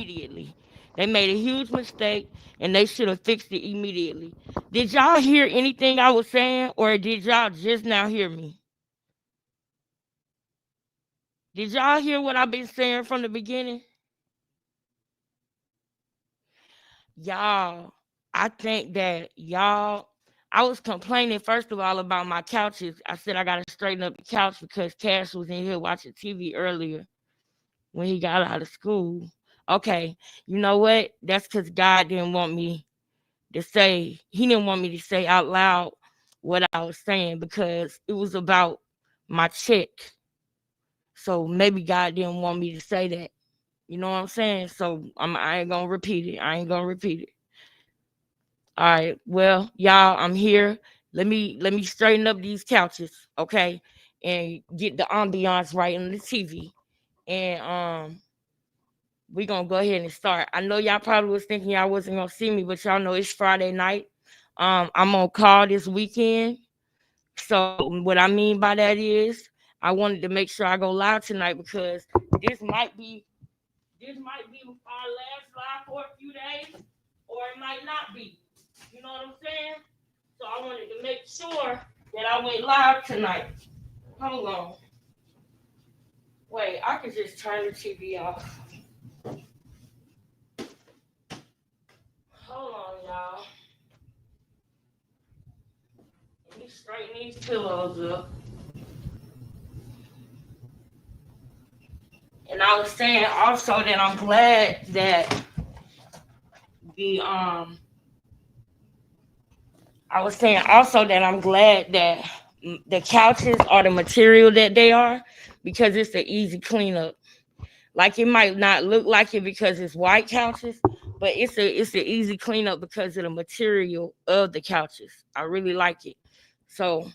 immediately. They made a huge mistake and they should have fixed it immediately. Did y'all hear anything I was saying or did y'all just now hear me? Did y'all hear what I've been saying from the beginning? Y'all, I think that y'all, I was complaining first of all about my couches. I said I gotta straighten up the couch because Cash was in here watching TV earlier when he got out of school. Okay, you know what? That's because God didn't want me to say, He didn't want me to say out loud what I was saying because it was about my check. So maybe God didn't want me to say that. You know what I'm saying? So I ain't gonna repeat it. I ain't gonna repeat it. All right. Well, y'all, I'm here. Let me straighten up these couches, okay, and get the ambiance right on the TV. And we gonna go ahead and start. I know y'all probably was thinking y'all wasn't gonna see me, but y'all know it's Friday night. I'm on call this weekend. So what I mean by that is I wanted to make sure I go live tonight because this might be this might be our last live for a few days, or it might not be. You know what I'm saying? So I wanted to make sure that I went live tonight. Hold on. Wait, I could just turn the TV off. Hold on, y'all. Let me straighten these pillows up. And I was saying also that I'm glad that the I was saying also that I'm glad that the couches are the material that they are because it's an easy cleanup. Like it might not look like it because it's white couches, but it's an easy cleanup because of the material of the couches. I really like it. So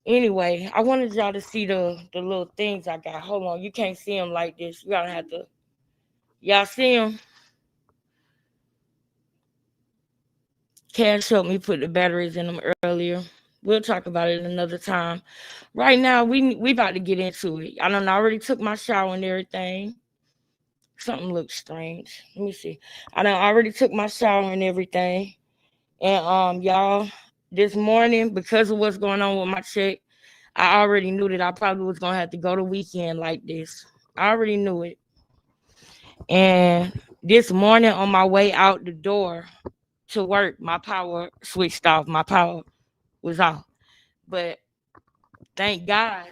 anyway, I wanted y'all to see the little things I got. Hold on, you can't see them like this. You gotta have to. Y'all see them? Cash helped me put the batteries in them earlier. We'll talk about it another time. Right now, we about to get into it. I done already took my shower and everything. Something looks strange. Let me see. I done already took my shower and everything. And y'all, this morning, because of what's going on with my check, I already knew that I probably was gonna have to go to weekend like this. I already knew it. And this morning on my way out the door to work, my power switched off. My power was off. But thank God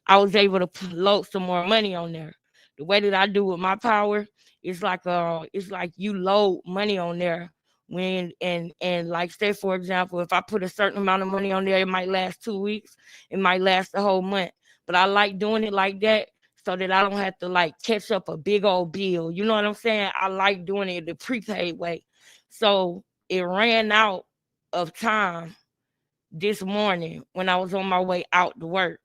I was able to load some more money on there. The way that I do with my power is it's like you load money on there when and like say for example, if I put a certain amount of money on there, it might last 2 weeks, it might last a whole month. But I like doing it like that so that I don't have to like catch up a big old bill. You know what I'm saying? I like doing it the prepaid way. So it ran out of time this morning when I was on my way out to work.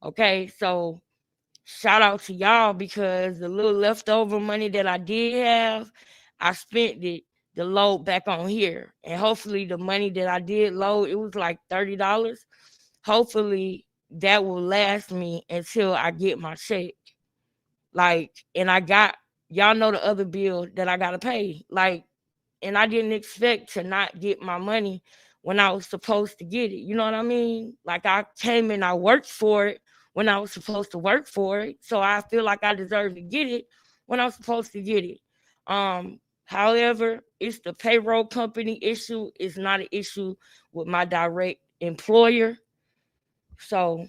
Okay, so shout out to y'all because the little leftover money that I did have, I spent it to load back on here. And hopefully the money that I did load, it was like $30. Hopefully that will last me until I get my check. Like, and I got y'all know the other bill that I gotta pay. Like, and I didn't expect to not get my money when I was supposed to get it. You know what I mean? Like I came and I worked for it when I was supposed to work for it. So I feel like I deserve to get it when I'm supposed to get it. However, it's the payroll company issue. It's not an issue with my direct employer. So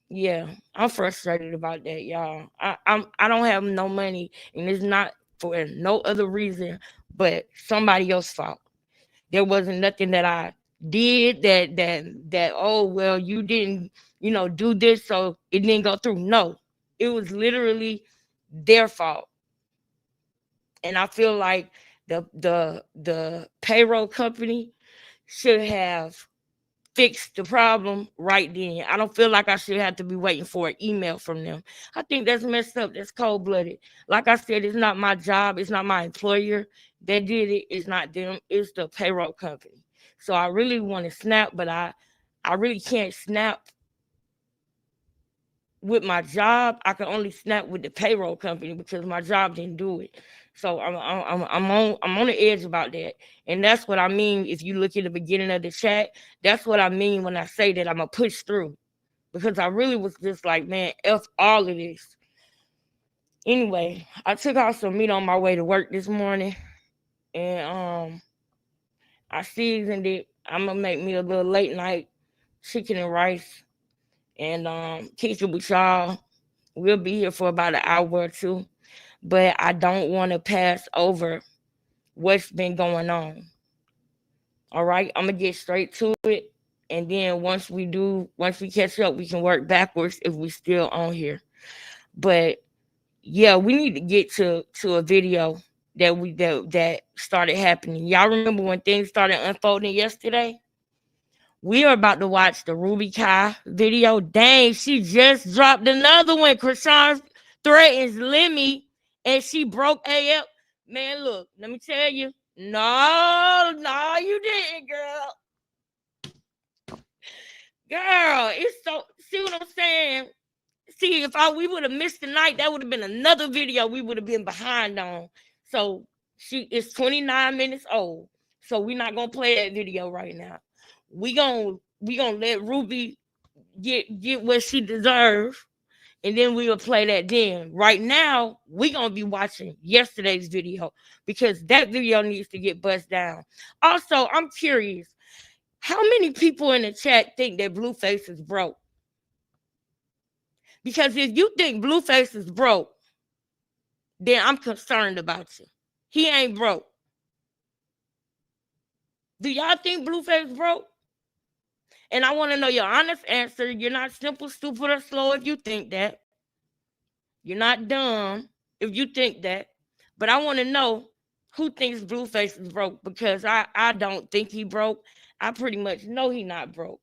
yeah, I'm frustrated about that, y'all. I don't have no money, and it's not for no other reason but somebody else's fault. There wasn't nothing that I did that oh well you didn't do this so it didn't go through. No, it was literally their fault, and I feel like the payroll company should have fix the problem right then. I don't feel like I should have to be waiting for an email from them. I think that's messed up. That's cold blooded. Like I said, it's not my job. It's not my employer that did it. It's not them. It's the payroll company. So I really want to snap, but I really can't snap with my job, I can only snap with the payroll company because my job didn't do it. So I'm on the edge about that, and that's what I mean. If you look at the beginning of the chat, that's what I mean when I say that I'm gonna push through, because I really was just like, man, f all of this. Anyway, I took out some meat on my way to work this morning, and I seasoned it. I'm gonna make me a little late night chicken and rice, and kick it with y'all. We'll be here for about an hour or two, but I don't want to pass over what's been going on. All right, I'm gonna get straight to it, and then once we catch up, we can work backwards if we still on here. But yeah, we need to get to a video that started happening. Y'all remember when things started unfolding yesterday? We are about to watch the Ruby Kai video. Dang, she just dropped another one. Krishan threatens Lemmy, and she broke AF. Man, look, let me tell you. No, you didn't, girl. Girl, it's so, see what I'm saying? See, if we would have missed the night, that would have been another video we would have been behind on. So she is 29 minutes old. So we're not gonna play that video right now. We gonna let Ruby get what she deserves, and then we will play that then. Right now, we gonna be watching yesterday's video because that video needs to get bust down. Also, I'm curious, how many people in the chat think that Blueface is broke? Because if you think Blueface is broke, then I'm concerned about you. He ain't broke. Do y'all think Blueface broke? And I want to know your honest answer. You're not simple, stupid, or slow if you think that. You're not dumb if you think that. But I want to know who thinks Blueface is broke, because I don't think he broke. I pretty much know he not broke.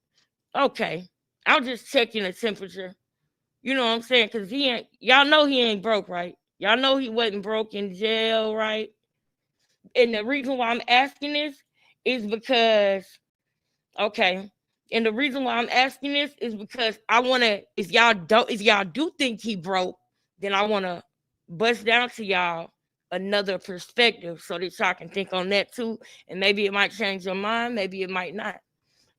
Okay. I'll just checking the temperature. You know what I'm saying? Because y'all know he ain't broke, right? Y'all know he wasn't broke in jail, right? And the reason why I'm asking this is because, okay. And the reason why I'm asking this is because I want to, if y'all do think he broke, then I want to bust down to y'all another perspective so that y'all can think on that too. And maybe it might change your mind, maybe it might not.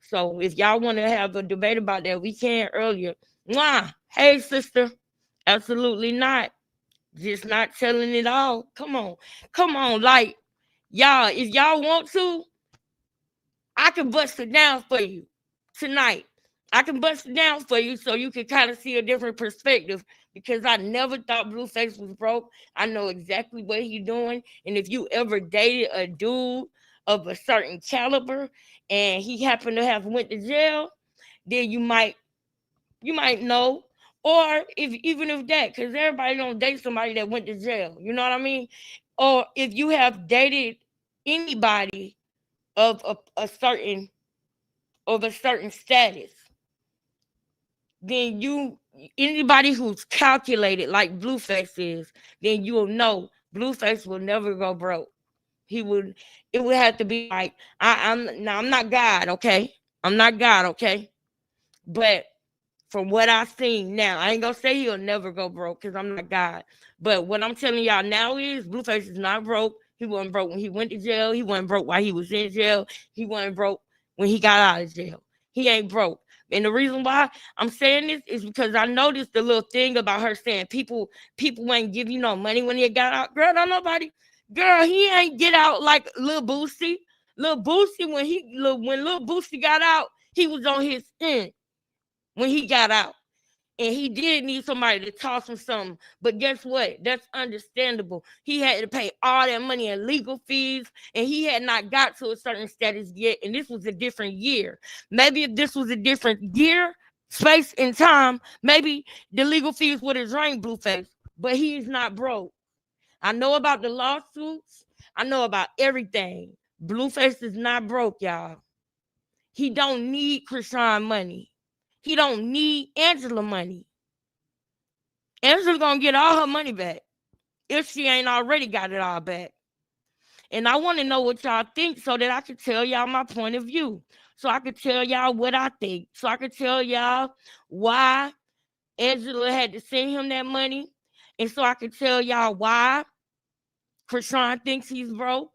So if y'all want to have a debate about that, we can earlier. Mwah! Hey, sister. Absolutely not. Just not telling it all. Come on. Like, y'all, if y'all want to, I can bust it down for you tonight. I can bust it down for you so you can kind of see a different perspective, because I never thought Blueface was broke. I know exactly what he's doing. And if you ever dated a dude of a certain caliber and he happened to have went to jail, then you might know. Or even if that, because everybody don't date somebody that went to jail. You know what I mean? Or if you have dated anybody of a certain status, then anybody who's calculated like Blueface is, then you'll know Blueface will never go broke. It would have to be like, I'm not God, okay? I'm not God, okay? But from what I've seen now, I ain't gonna say he'll never go broke because I'm not God. But what I'm telling y'all now is Blueface is not broke. He wasn't broke when he went to jail. He wasn't broke while he was in jail. He wasn't broke when he got out of jail. He ain't broke. And the reason why I'm saying this is because I noticed the little thing about her saying people ain't give you no money when he got out. Girl, don't nobody. Girl, he ain't get out like Lil Boosie. Lil Boosie, when Lil Boosie got out, he was on his end when he got out. And he did need somebody to toss him something. But guess what? That's understandable. He had to pay all that money in legal fees, and he had not got to a certain status yet. And this was a different year. Maybe if this was a different year, space, and time, maybe the legal fees would have drained Blueface. But he's not broke. I know about the lawsuits. I know about everything. Blueface is not broke, y'all. He don't need Krishan money. He don't need Angela money. Angela gonna get all her money back if she ain't already got it all back. And I want to know what y'all think so that I can tell y'all my point of view. So I can tell y'all what I think. So I can tell y'all why Angela had to send him that money. And so I can tell y'all why Chrisean thinks he's broke.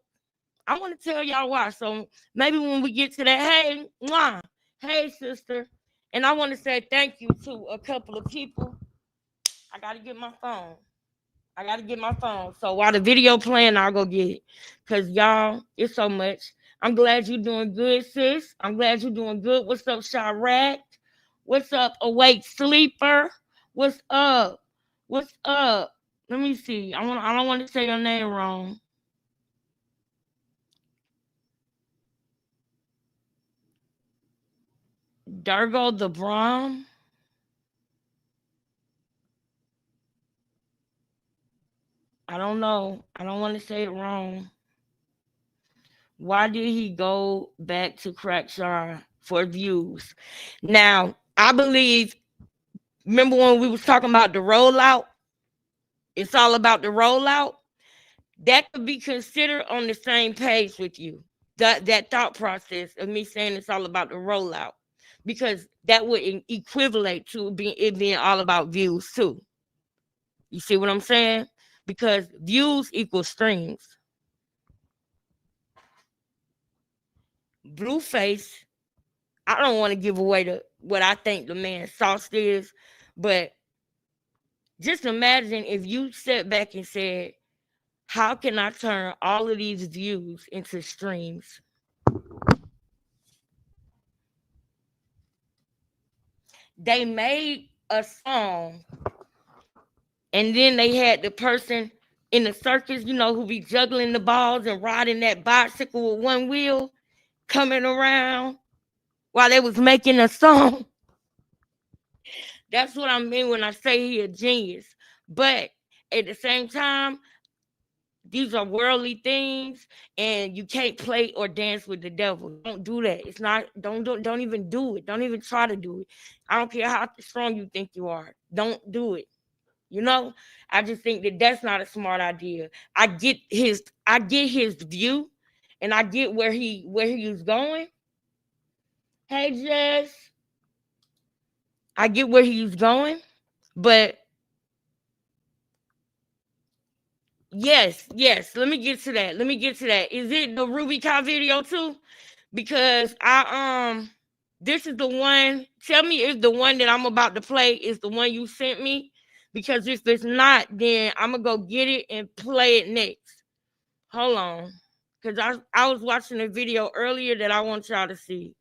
I want to tell y'all why. So maybe when we get to that, hey, mwah, hey, sister. And I want to say thank you to a couple of people. I got to get my phone. So while the video playing, I'll go get it. Because y'all, it's so much. I'm glad you're doing good, sis. I'm glad you're doing good. What's up, Chirac? What's up, Awake Sleeper? What's up? What's up? Let me see. I don't want to say your name wrong. Dargo the Brahm. I don't know. I don't want to say it wrong. Why did he go back to Crackshaw for views? Now, I believe, remember when we was talking about the rollout? It's all about the rollout. That could be considered on the same page with you. That thought process of me saying it's all about the rollout. Because that would equivalent to it being all about views too. You see what I'm saying? Because views equal streams. Blueface, I don't want to give away what I think the man's sauce is, but just imagine if you sat back and said, how can I turn all of these views into streams? They made a song, and then they had the person in the circus, who be juggling the balls and riding that bicycle with one wheel, coming around while they was making a song. That's what I mean when I say he a genius. But at the same time, these are worldly things, and you can't play or dance with the devil. Don't do that. It's not. Don't even do it. Don't even try to do it. I don't care how strong you think you are. Don't do it. I just think that that's not a smart idea. I get his view, and I get where he was going. Hey, Jess. I get where he's going, but yes. Let me get to that. Is it the Ruby Kai video too? Because this is the one. Tell me if the one that I'm about to play is the one you sent me. Because if it's not, then I'm gonna go get it and play it next. Hold on, because I was watching a video earlier that I want y'all to see.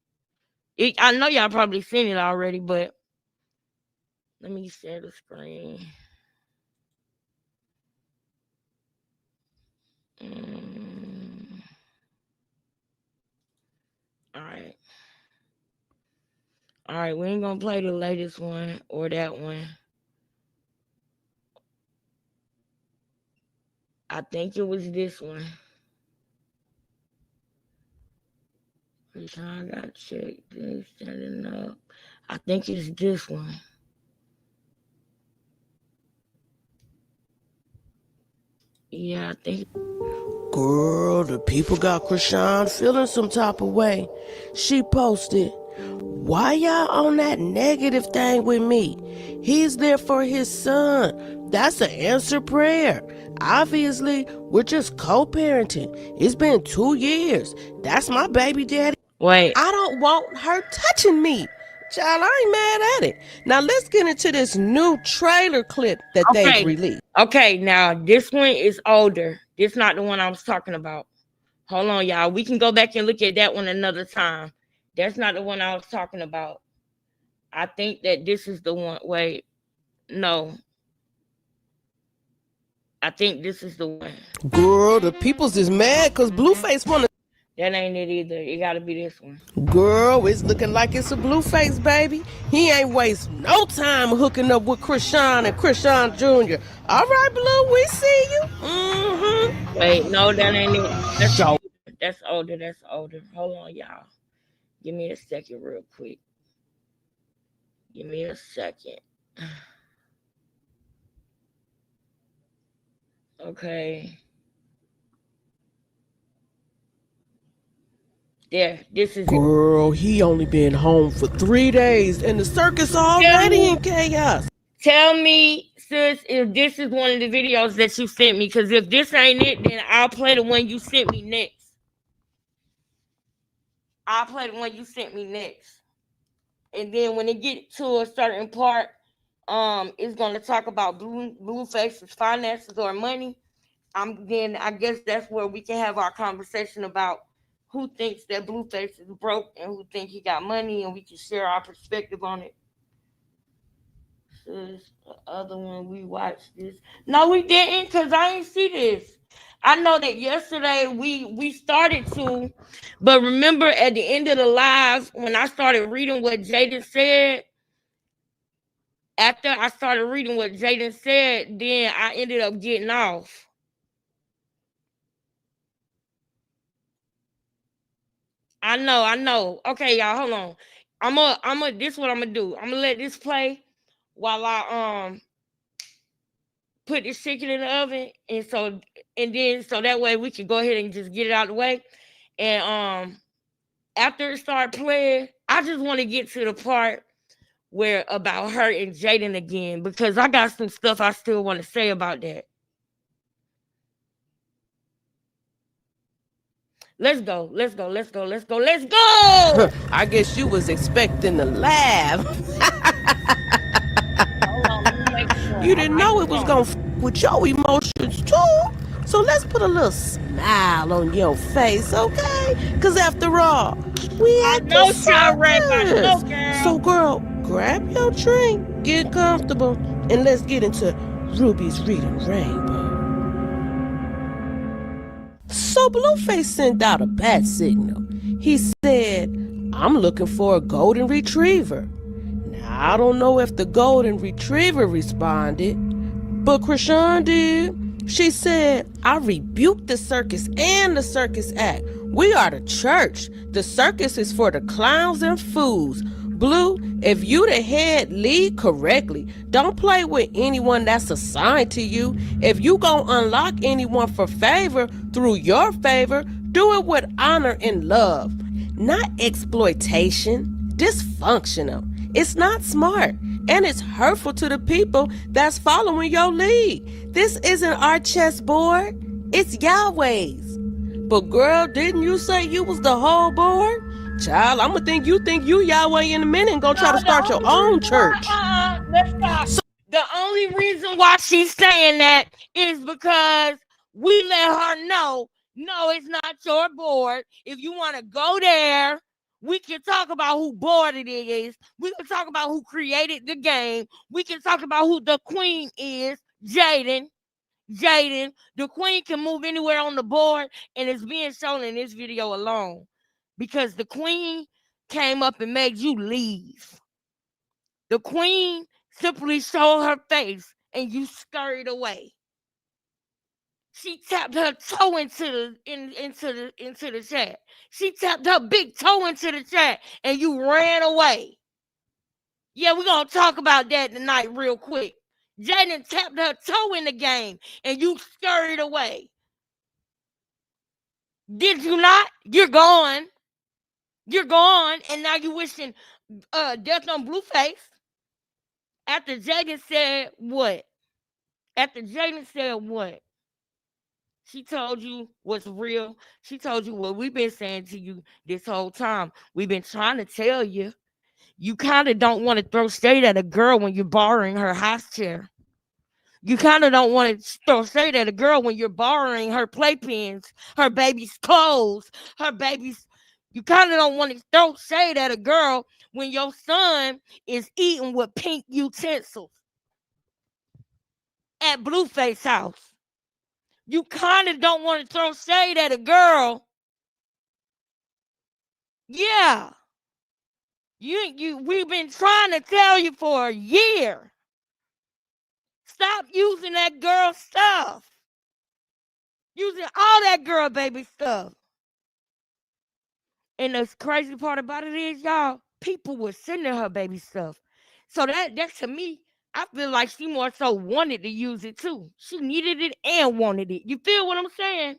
I know y'all probably seen it already, but let me share the screen. All right, we ain't gonna play the latest one or that one. I think it was this one. I gotta check this, setting up. I think it's this one. Yeah, I think. Girl, the people got Chrisean feeling some type of way. She posted, "Why y'all on that negative thing with me? He's there for his son. That's an answered prayer. Obviously, we're just co-parenting. It's been 2 years. That's my baby daddy. Wait. I don't want her touching me. Child, I ain't mad at it. Now let's get into this new trailer clip that they've released." Okay, now this one is older. This not the one I was talking about. Hold on, y'all. We can go back and look at that one another time. That's not the one I was talking about. I think that this is the one. Wait, no. I think this is the one. Girl, the people's is mad because Blueface wanna. That ain't it either. It gotta be this one. Girl, it's looking like it's a Blueface, baby. He ain't waste no time hooking up with Chrisean and Chrisean Jr. All right, Blue, we see you. Mm-hmm. Wait, no, that ain't it. That's older. Hold on, y'all. Give me a second real quick. Give me a second. Okay. Yeah, this is Girl, he only been home for 3 days and the circus already in chaos. Tell me, sis, if this is one of the videos that you sent me. Because if this ain't it, then I'll play the one you sent me next. I'll play the one you sent me next. And then when it get to a certain part, it's gonna talk about Blueface's finances or money. Then I guess that's where we can have our conversation about who thinks that Blueface is broke and who think he got money, and we can share our perspective on it. The other one we watched this. No, we didn't, cause I ain't see this. I know that yesterday we started to, but remember at the end of the live when I started reading what Jaden said. After I started reading what Jaden said, then I ended up getting off. I know. Okay, y'all, hold on. This is what I'm gonna do. I'm gonna let this play while I put this chicken in the oven, and then so that way we can go ahead and just get it out of the way. And after it started playing, I just want to get to the part where about her and Jaden again, because I got some stuff I still want to say about that. Let's go. I guess you was expecting to laugh. You didn't know it was gonna with your emotions too. So let's put a little smile on your face, okay? Cause after all, we at the circus. So girl, grab your drink, get comfortable, and let's get into Ruby's Reading Rainbow. So Blueface sent out a bat signal. He said, I'm looking for a golden retriever. Now, I don't know if the golden retriever responded, but Krishan did. She said, I rebuke the circus and the circus act. We are the church. The circus is for the clowns and fools. Blue, if you the head, lead correctly. Don't play with anyone that's assigned to you. If you gon' unlock anyone for favor through your favor, do it with honor and love. Not exploitation. Dysfunctional. It's not smart. And it's hurtful to the people that's following your lead. This isn't our chessboard. It's Yahweh's. But girl, didn't you say you was the whole board? Child, I'ma think you Yahweh in a minute and go try to start your own church. Let's stop. The only reason why she's saying that is because we let her know, no, it's not your board. If you want to go there, we can talk about who board it is. We can talk about who created the game. We can talk about who the queen is, Jaden. The queen can move anywhere on the board, and it's being shown in this video alone. Because the queen came up and made you leave. The queen simply showed her face and you scurried away. She tapped her toe into the chat. She tapped her big toe into the chat and you ran away. Yeah, we're gonna talk about that tonight real quick. Jaden tapped her toe in the game and you scurried away. Did you not? You're gone. You're gone, and now you're wishing death on Blueface. After Jaden said what? She told you what's real. She told you what we've been saying to you this whole time. We've been trying to tell you. You kind of don't want to throw shade at a girl when you're borrowing her house chair. You kind of don't want to throw shade at a girl when you're borrowing her playpens, her baby's clothes, her baby's. You kind of don't want to throw shade at a girl when your son is eating with pink utensils at Blueface house. You kind of don't want to throw shade at a girl. Yeah. We've been trying to tell you for a year. Stop using that girl stuff. Using all that girl baby stuff. And the crazy part about it is, y'all, people were sending her baby stuff. So that to me, I feel like she more so wanted to use it too. She needed it and wanted it. You feel what I'm saying?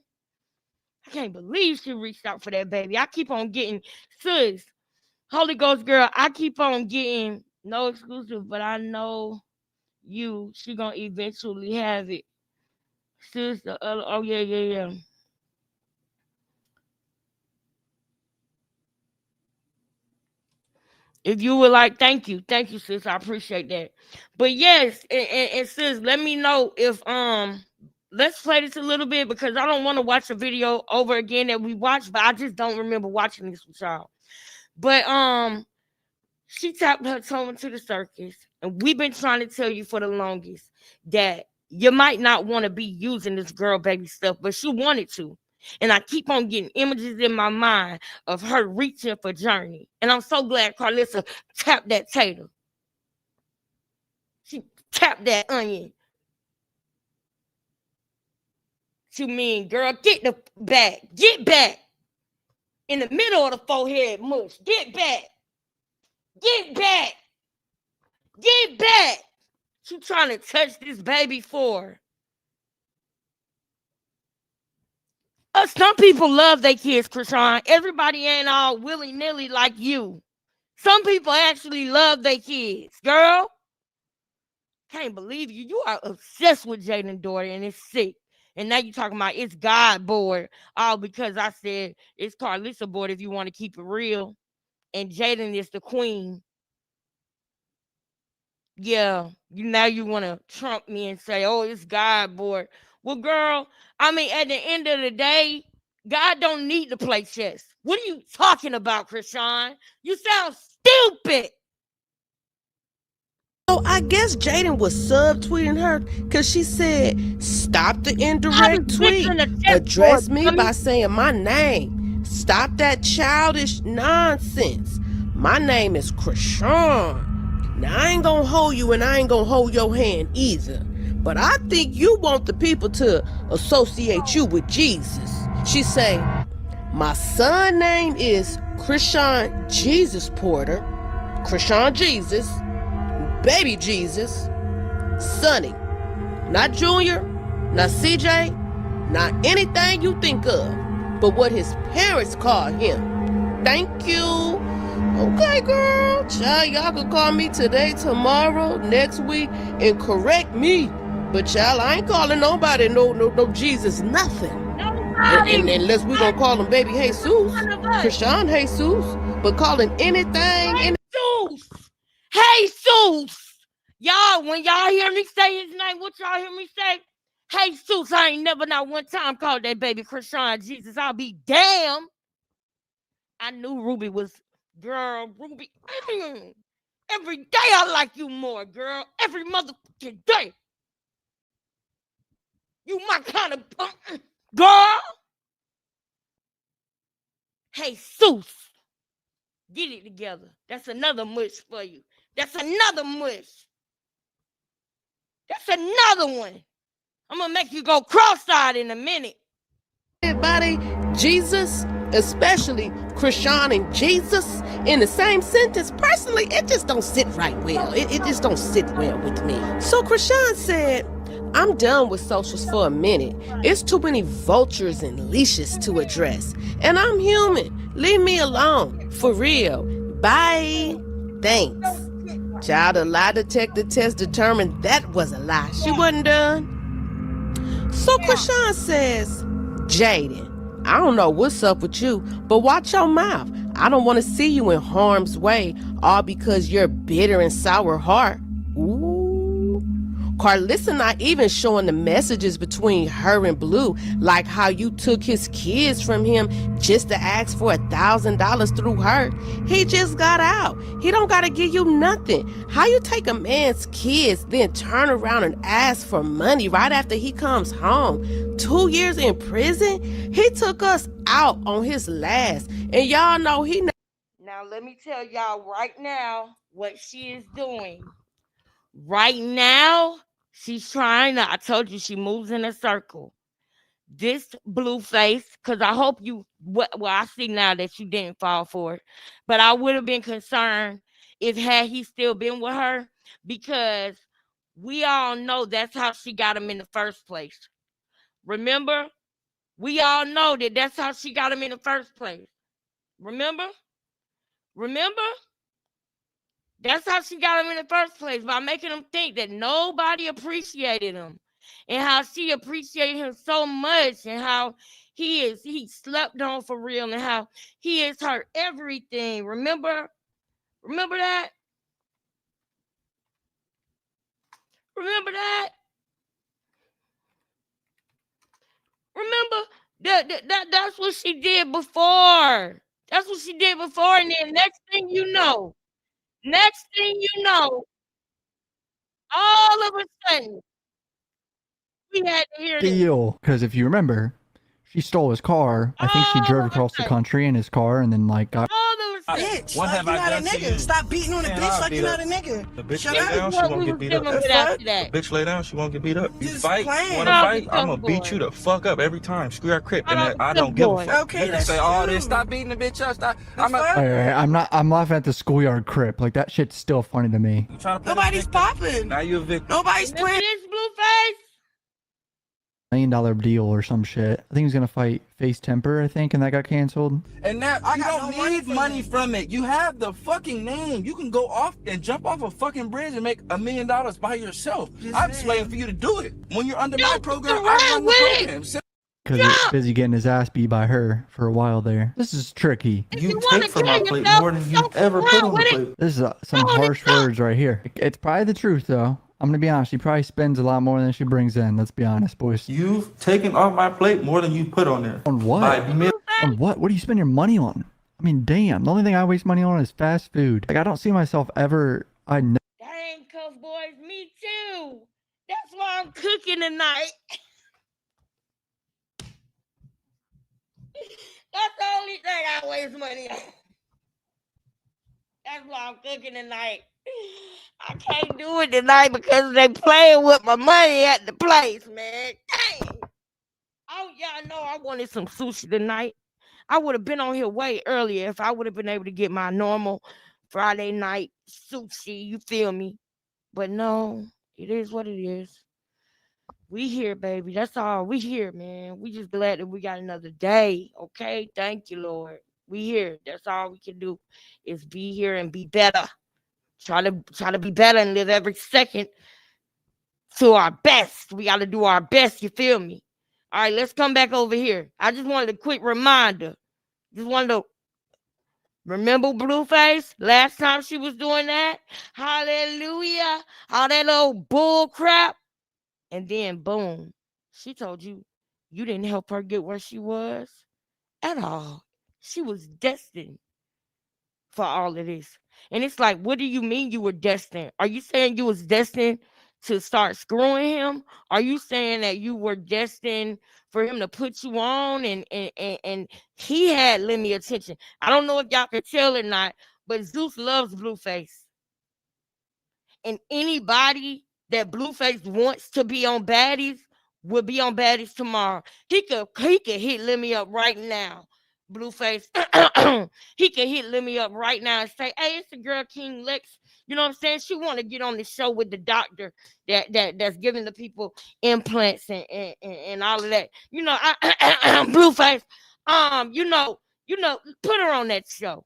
I can't believe she reached out for that baby. I keep on getting, sis, Holy Ghost girl, I keep on getting no exclusive, but I know you. She gonna eventually have it. Sis, oh yeah. If you would like, thank you, sis. I appreciate that. But yes, and sis, let me know if let's play this a little bit because I don't want to watch a video over again that we watched, but I just don't remember watching this with y'all. But she tapped her toe into the circus, and we've been trying to tell you for the longest that you might not want to be using this girl baby stuff, but she wanted to. And I keep on getting images in my mind of her reaching for Journey. And I'm so glad Carlissa tapped that tater. She tapped that onion. She mean, girl, get the back. Get back. In the middle of the forehead mush. Get back. Get back. Get back. She trying to touch this baby for. Some people love their kids, Krishan. Everybody ain't all willy-nilly like you. Some people actually love their kids. Girl, can't believe you. You are obsessed with Jaden daughter, and it's sick. And now you're talking about it's God board. All because I said it's Carlissa board if you want to keep it real. And Jaden is the queen. Yeah, now you want to trump me and say, oh, it's God board. Well, girl, I mean, at the end of the day, God don't need to play chess. What are you talking about, Krishan? You sound stupid. So I guess Jaden was subtweeting her because she said, stop the indirect tweet. Address me by saying my name. Stop that childish nonsense. My name is Krishan. Now, I ain't gonna hold you and I ain't gonna hold your hand either. But I think you want the people to associate you with Jesus. She say, my son name is Krishan Jesus Porter. Krishan Jesus. Baby Jesus. Sonny. Not Junior. Not CJ. Not anything you think of. But what his parents call him. Thank you. Okay, girl. Child, y'all can call me today, tomorrow, next week, and correct me. But child, I ain't calling nobody no Jesus nothing. And unless we gonna call him baby Jesus, Krishan Jesus, but calling anything Jesus. Y'all, when y'all hear me say his name, what y'all hear me say? Jesus, I ain't never not one time called that baby Krishan Jesus. I'll be damned. I knew Ruby was. Girl, Ruby, every day I like you more, girl. Every motherfucking day. You my kind of girl. Jesus. Get it together. That's another mush for you. That's another mush. That's another one. I'm gonna make you go cross-eyed in a minute. Everybody, Jesus, especially Krishan and Jesus in the same sentence, personally, it just don't sit right well. It just don't sit well with me. So Krishan said, I'm done with socials for a minute. It's too many vultures and leashes to address. And I'm human. Leave me alone. For real. Bye. Thanks. Child, a lie detector test determined that was a lie. She wasn't done. So Krishan says, Jaden, I don't know what's up with you, but watch your mouth. I don't want to see you in harm's way, all because you're bitter and sour heart. Ooh. Carlissa not even showing the messages between her and Blue, like how you took his kids from him just to ask for $1,000 through her. He just got out. He don't gotta give you nothing. How you take a man's kids, then turn around and ask for money right after he comes home? 2 years in prison? He took us out on his last, and y'all know he. Now let me tell y'all right now what she is doing. Right now, she's trying to, I told you she moves in a circle. This Blueface, because I hope you, well, I see now that you didn't fall for it, but I would have been concerned if had he still been with her, because we all know that's how she got him in the first place. Remember? We all know that that's how she got him in the first place. Remember? That's how she got him in the first place, by making him think that nobody appreciated him, and how she appreciated him so much, and how he slept on for real, and how he is her everything. Remember that? Remember that? Remember that's what she did before. That's what she did before, and then next thing you know, all of a sudden, we had to hear this. Deal, because if you remember, she stole his car. I think she All drove of a across the sudden. country in his car and then like got. All of a sudden. Bitch, What like have you're I not a done to nigga. you? Stop beating on a Man, bitch I'll like beat you're up. not a nigga. The bitch Shut lay up. down, she What won't we get was beat up. dealing with The after fuck? that. Bitch lay down, she won't get beat up. You Just fight, playing. you wanna Shout out fight? to I'ma Tough beat you Boy. the fuck up every time. Screw that crip, Shout and out that I to don't Tough give a Boy. fuck. Okay, Niggas that's say all you. this, stop beating the bitch up, stop. The I'm fuck? Alright, I'm laughing at the schoolyard crip. Like that shit's still funny to me. You trying to play the Nobody's victim? popping. Now you a victim. Nobody's Remember playing. this, Blueface? $1 million deal or some shit. I think he was gonna fight Face Temper, I think, and that got canceled. And that I you got don't no money need from money it. from it. You have the fucking name. You can go off and jump off a fucking bridge and make $1 million by yourself. Just I'm just saying. waiting for you to do it. When you're under Yo, my program, what's I wrong run the with it? program. So Because he's busy getting his ass beat by her for a while there. This is tricky. If You you want take to from my kill plate yourself, more than so you've ever what's put wrong on the with it? plate. This is some No, it's harsh not. words right here. It's probably the truth, though. I'm gonna be honest. She probably spends a lot more than she brings in. Let's be honest, boys. You've taken off my plate more than you put on there. On what? By mil- On what? What do you spend your money on? I mean, damn. The only thing I waste money on is fast food. Like, I don't see myself ever. Dang, Cuff Boys, me too. That's why I'm cooking tonight. That's the only thing I waste money on. That's why I'm cooking tonight. I can't do it tonight because they playing with my money at the place, man. Dang. Oh, y'all know I wanted some sushi tonight. I would have been on here way earlier if I would have been able to get my normal Friday night sushi. You feel me? But no, it is what it is. We here, baby. That's all. We here, man. We just glad that we got another day. Okay. Thank you, Lord. We here. That's all we can do is be here and be better. Try to be better and live every second to our best. We got to do our best. You feel me? All right, let's come back over here. I just wanted a quick reminder. Just wanted to remember Blueface last time she was doing that. Hallelujah. All that old bull crap. And then boom, she told you you didn't help her get where she was at all. She was destined for all of this. And it's like, what do you mean you were destined? Are you saying you was destined to start screwing him? Are you saying that you were destined for him to put you on and he had Lemmy attention? I don't know if y'all can tell or not, but Zeus loves Blueface. And anybody that Blueface wants to be on baddies will be on baddies tomorrow. He could hit Lemmy up right now. Blueface, he could hit Lemmy up right now and say, "Hey, it's the girl King Lex. You know what I'm saying? She want to get on the show with the doctor that's giving the people implants and all of that. You know, Blueface, put her on that show."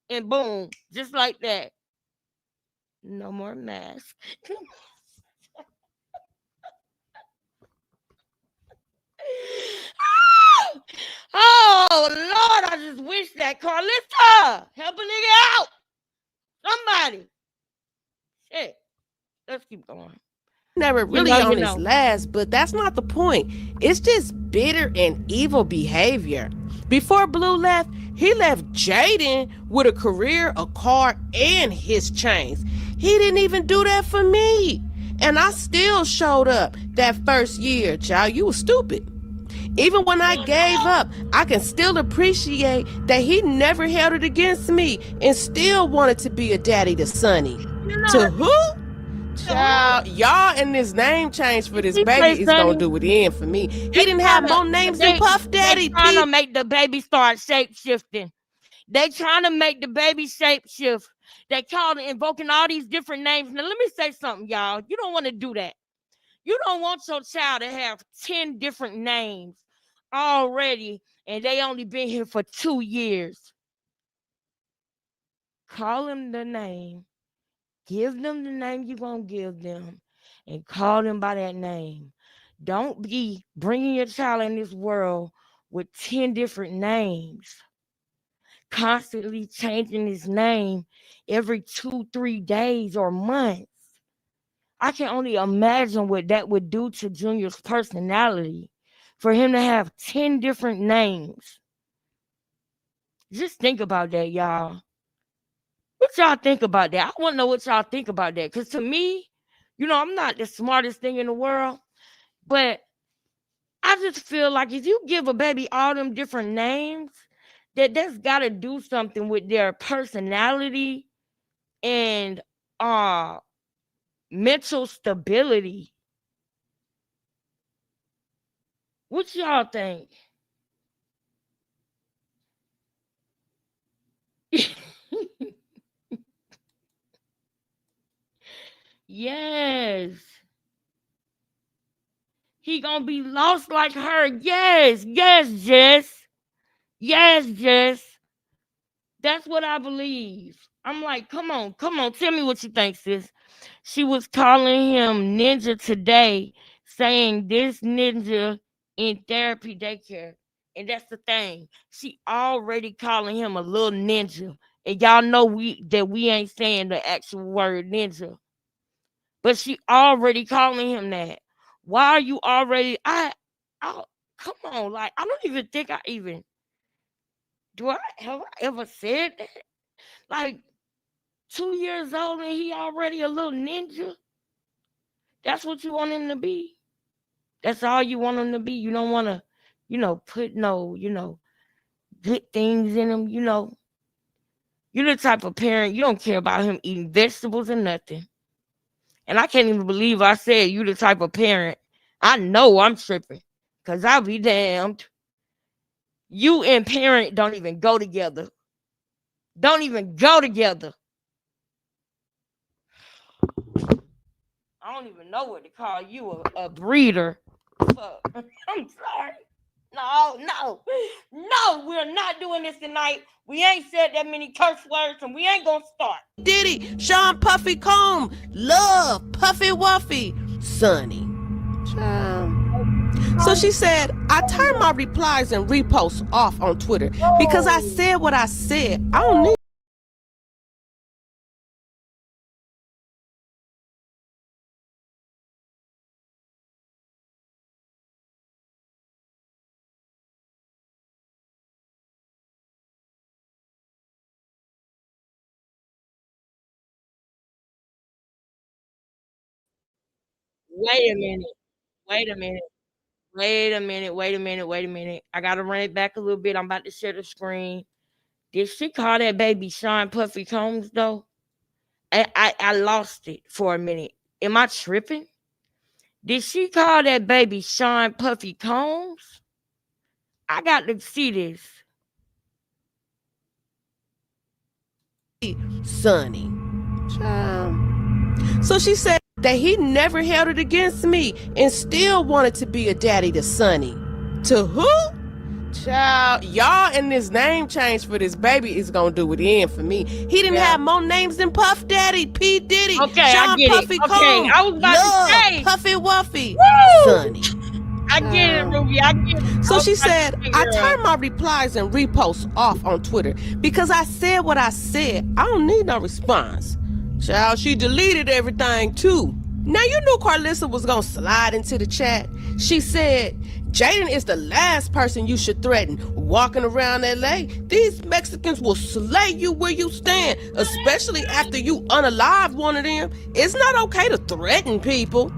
And boom, just like that. No more mask. Oh Lord, I just wish that Carlista help a nigga out. Somebody. Shit. Let's keep going. Never really know you on his know. last, but that's not the point. It's just bitter and evil behavior. Before Blue left, he left Jaden with a career, a car, and his chains. He didn't even do that for me. And I still showed up that first year, child. You were stupid. Even when I gave up, I can still appreciate that he never held it against me and still wanted to be a daddy to Sonny. You know, To who? Child, y'all and this name change for this He baby say is gonna Sonny. do it in for me. He didn't have more names than Puff Daddy. They trying to Pete. make the baby start shape shifting. They trying to make the baby shape shift. They call it invoking all these different names. Now let me say something, y'all. You don't want to do that. You don't want your child to have 10 different names already, and they only been here for 2 years. Call him the name Give them the name you're going to give them and call them by that name. Don't be bringing your child in this world with 10 different names, constantly changing his name every 2-3 days or months. I can only imagine what that would do to Junior's personality for him to have 10 different names. Just think about that, y'all. What y'all think about that? I want to know what y'all think about that. Because to me, I'm not the smartest thing in the world, but I just feel like if you give a baby all them different names, that's got to do something with their personality and mental stability. What y'all think? Yes. He gonna be lost like her. Yes, Jess. Yes, Jess. That's what I believe. I'm like, come on. Tell me what you think, sis. She was calling him ninja today, saying this ninja in therapy daycare. And that's the thing. She already calling him a little ninja. And y'all know we ain't saying the actual word ninja. But she already calling him that. Why are you already? Come on, like I don't even think have I ever said that? Like 2 years old and he already a little ninja. That's what you want him to be. That's all you want him to be. You don't want to, put no, good things in him. You're the type of parent you don't care about him eating vegetables and nothing. And I can't even believe I said you the type of parent. I know I'm tripping. Because I'll be damned. You and parent don't even go together. Don't even go together. I don't even know what to call you, a breeder. Fuck. I'm sorry. No, we're not doing this tonight. We ain't said that many curse words and we ain't gonna start. Diddy, Sean Puffy Comb, love, Puffy Wuffy, Sonny. So she said, I turned my replies and reposts off on Twitter because I said what I said. I don't need Wait a minute. I gotta run it back a little bit. I'm about to share the screen. Did she call that baby Sean Puffy Combs though? I lost it for a minute. Am I tripping? Did she call that baby Sean Puffy Combs? I got to see this. Sonny. So she said that he never held it against me and still wanted to be a daddy to Sonny. To who? Child, y'all and this name change for this baby is gonna do it in for me. He didn't have more names than Puff Daddy, P. Diddy, Okay, Sean I get Puffy it. Comb, Okay, I was about to say. Puffy Wuffy, Woo! Sonny. I get it, Ruby. I get it. So she said, I turned my replies and reposts off on Twitter because I said what I said. I don't need no response. Child, she deleted everything too. Now you knew Carlissa was gonna slide into the chat. She said, Jaden is the last person you should threaten. Walking around LA, these Mexicans will slay you where you stand, especially after you unalive one of them. It's not okay to threaten people.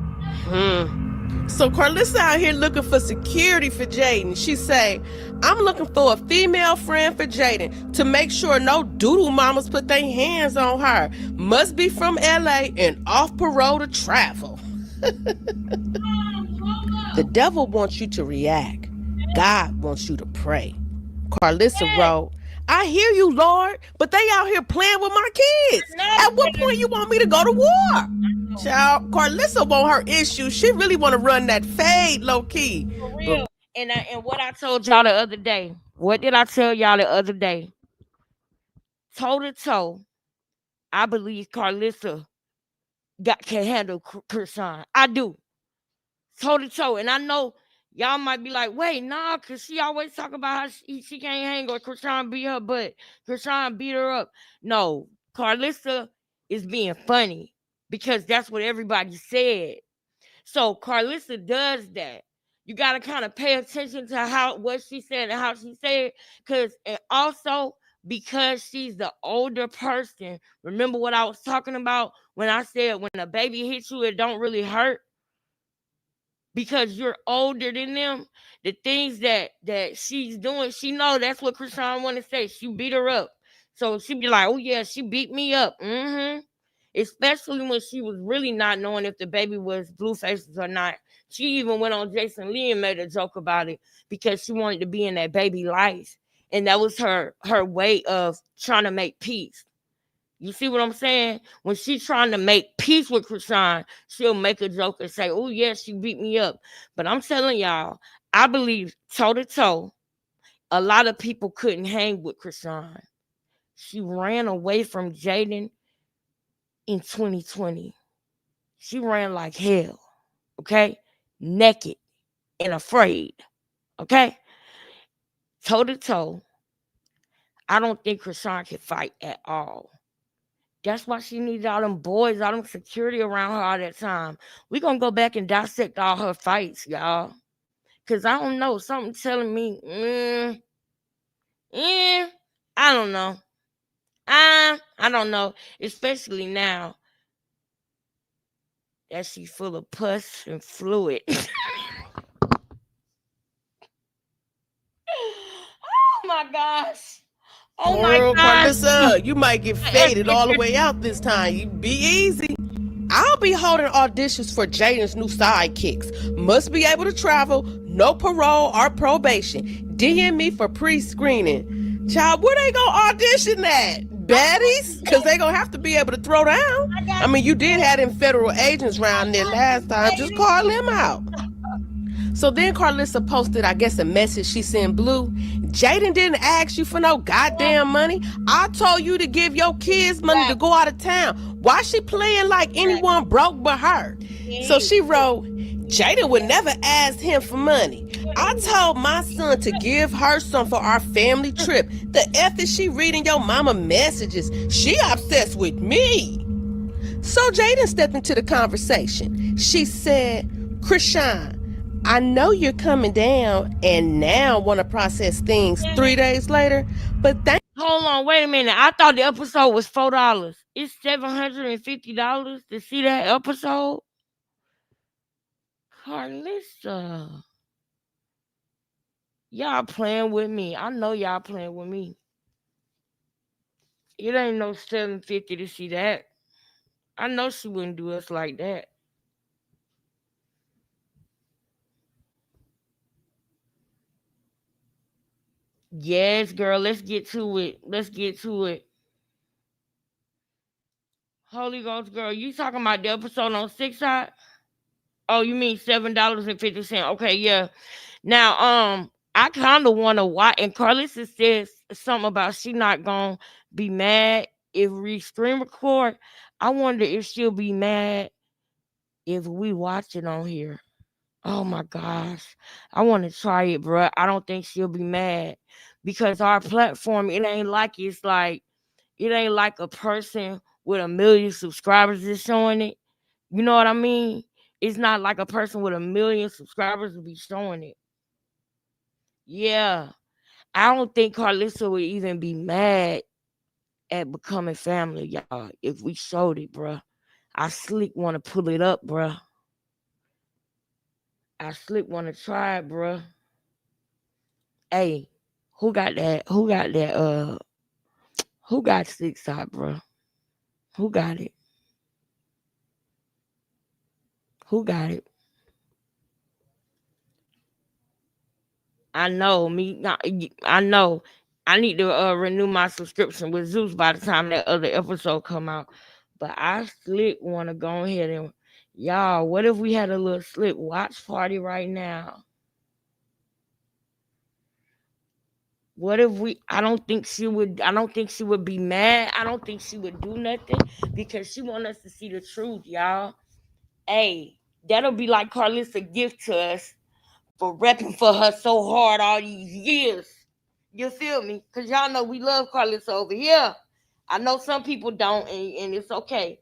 So Carlissa out here looking for security for Jaden. She say, I'm looking for a female friend for Jaden to make sure no doodle mamas put their hands on her. Must be from LA and off parole to travel. The devil wants you to react. God wants you to pray. Carlissa wrote, I hear you, Lord, but they out here playing with my kids. At what point you want me to go to war? Child, Carlissa want her issue. She really want to run that fade low key. For real. And what I told y'all the other day. What did I tell y'all the other day? Toe to toe, I believe Carlissa can handle Krishan. I do. Toe to toe. And I know y'all might be like, wait, nah, because she always talk about how she can't hang or Krishan beat her butt. Krishan beat her up. No, Karlissa is being funny because that's what everybody said. So Karlissa does that. You got to kind of pay attention to what she said and how she said, and also because she's the older person. Remember what I was talking about when I said when a baby hits you, it don't really hurt because you're older than them. The things that she's doing, she know that's what Krishan want to say. She beat her up, so she be like, "Oh yeah, she beat me up." Especially when she was really not knowing if the baby was Blueface's or not. She even went on Jason Lee and made a joke about it because she wanted to be in that baby life. And that was her way of trying to make peace. You see what I'm saying? When she's trying to make peace with Krishan, she'll make a joke and say, oh, yeah, she beat me up. But I'm telling y'all, I believe toe to toe, a lot of people couldn't hang with Krishan. She ran away from Jaden in 2020. She ran like hell, okay? Naked and afraid, okay? Toe to toe. I don't think Krishan can fight at all. That's why she needs all them boys, all them security around her all that time. We're going to go back and dissect all her fights, y'all. Because I don't know. Something telling me, I don't know. I don't know. Especially now that she's full of pus and fluid. Oh my gosh. Oh my gosh. Karlissa, you might get faded all the way out this time. You be easy. I'll be holding auditions for Jaden's new sidekicks. Must be able to travel, no parole or probation. DM me for pre-screening. Child, where they gonna audition at? Baddies? Because they gonna have to be able to throw down. I mean, you did have them federal agents around there last time. Just call them out. So then Karlissa posted, I guess, a message she sent Blue. Jaden didn't ask you for no goddamn money. I told you to give your kids money to go out of town. Why she playing like anyone broke but her? So she wrote, Jaden would never ask him for money. I told my son to give her some for our family trip. The F is she reading your mama messages? She obsessed with me. So Jaden stepped into the conversation. She said, Krishan, I know you're coming down and now want to process things 3 days later, but hold on, wait a minute. I thought the episode was $4. It's $750 to see that episode. Karlissa, y'all playing with me. I know y'all playing with me. It ain't no $750 to see that. I know she wouldn't do us like that. Yes, girl, let's get to it. Let's get to it. Holy Ghost, girl, you talking about the episode on 6 Side? Oh, you mean $7.50? Okay, yeah. Now, I kind of want to watch. And Karlissa says something about she not gonna be mad if we screen record. I wonder if she'll be mad if we watch it on here. Oh my gosh, I want to try it, bro. I don't think she'll be mad because our platform, it ain't like a person with 1 million subscribers is showing it. You know what I mean? It's not like a person with 1 million subscribers will be showing it. Yeah, I don't think Karlissa would even be mad at becoming family, y'all, if we showed it, bruh. I slick want to pull it up, bruh. I slick want to try it, bruh. Hey, who got that? Who got 6 Side, bruh? Who got it? Who got it? I know I know. I need to renew my subscription with Zeus by the time that other episode come out. But I slick want to go ahead and y'all. What if we had a little slick watch party right now? What if I don't think she would be mad. I don't think she would do nothing because she want us to see the truth, y'all. Hey, that'll be like Carlissa gift to us for repping for her so hard all these years. You feel me? Because y'all know we love Carlissa over here. I know some people don't, and it's okay.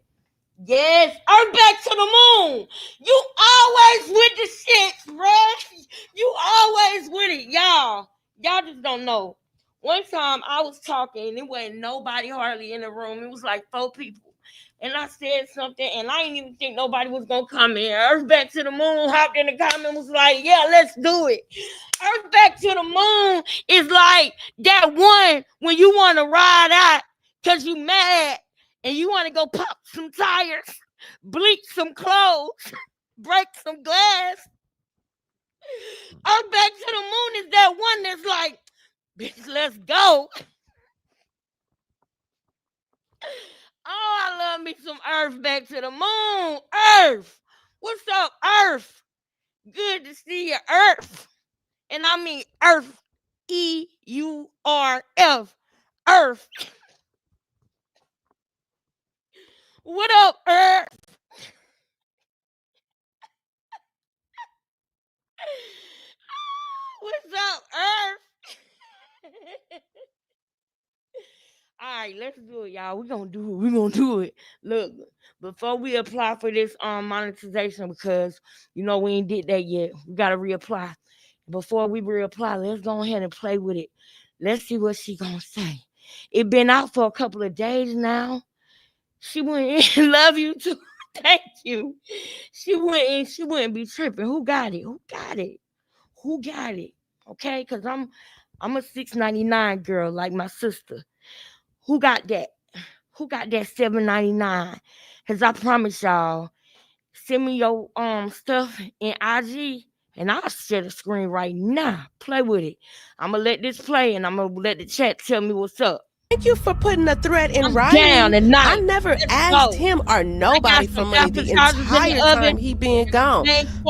Yes, I'm back to the moon. You always with the shit, bruh. You always with it, y'all. Y'all just don't know. One time I was talking, and it wasn't nobody hardly in the room. It was like 4 people. And I said something, and I didn't even think nobody was going to come in. Earth Back to the Moon hopped in the comment, was like, yeah, let's do it. Earth Back to the Moon is like that one when you want to ride out because you mad and you want to go pop some tires, bleach some clothes, break some glass. Earth Back to the Moon is that one that's like, bitch, let's go. Oh, I love me some Earth Back to the Moon. Earth. What's up, Earth? Good to see you, Earth. And I mean Earth. EURF. Earth. What up, Earth? What's up, Earth? All right, let's do it, y'all. We're gonna do it. Look, before we apply for this monetization, because we ain't did that yet. We gotta reapply. Before we reapply, let's go ahead and play with it. Let's see what she gonna say. It been out for a couple of days now. She went in. Love you too. Thank you. She went in. She wouldn't be tripping. Who got it? Okay, because I'm a $6.99 girl like my sister. Who got that? Who got that $7.99? Because I promise y'all, send me your stuff in IG and I'll share the screen right now. Play with it. I'm going to let this play and I'm going to let the chat tell me what's up. Thank you for putting the threat in writing. Down at night. I never asked him or nobody for money the entire time he been gone.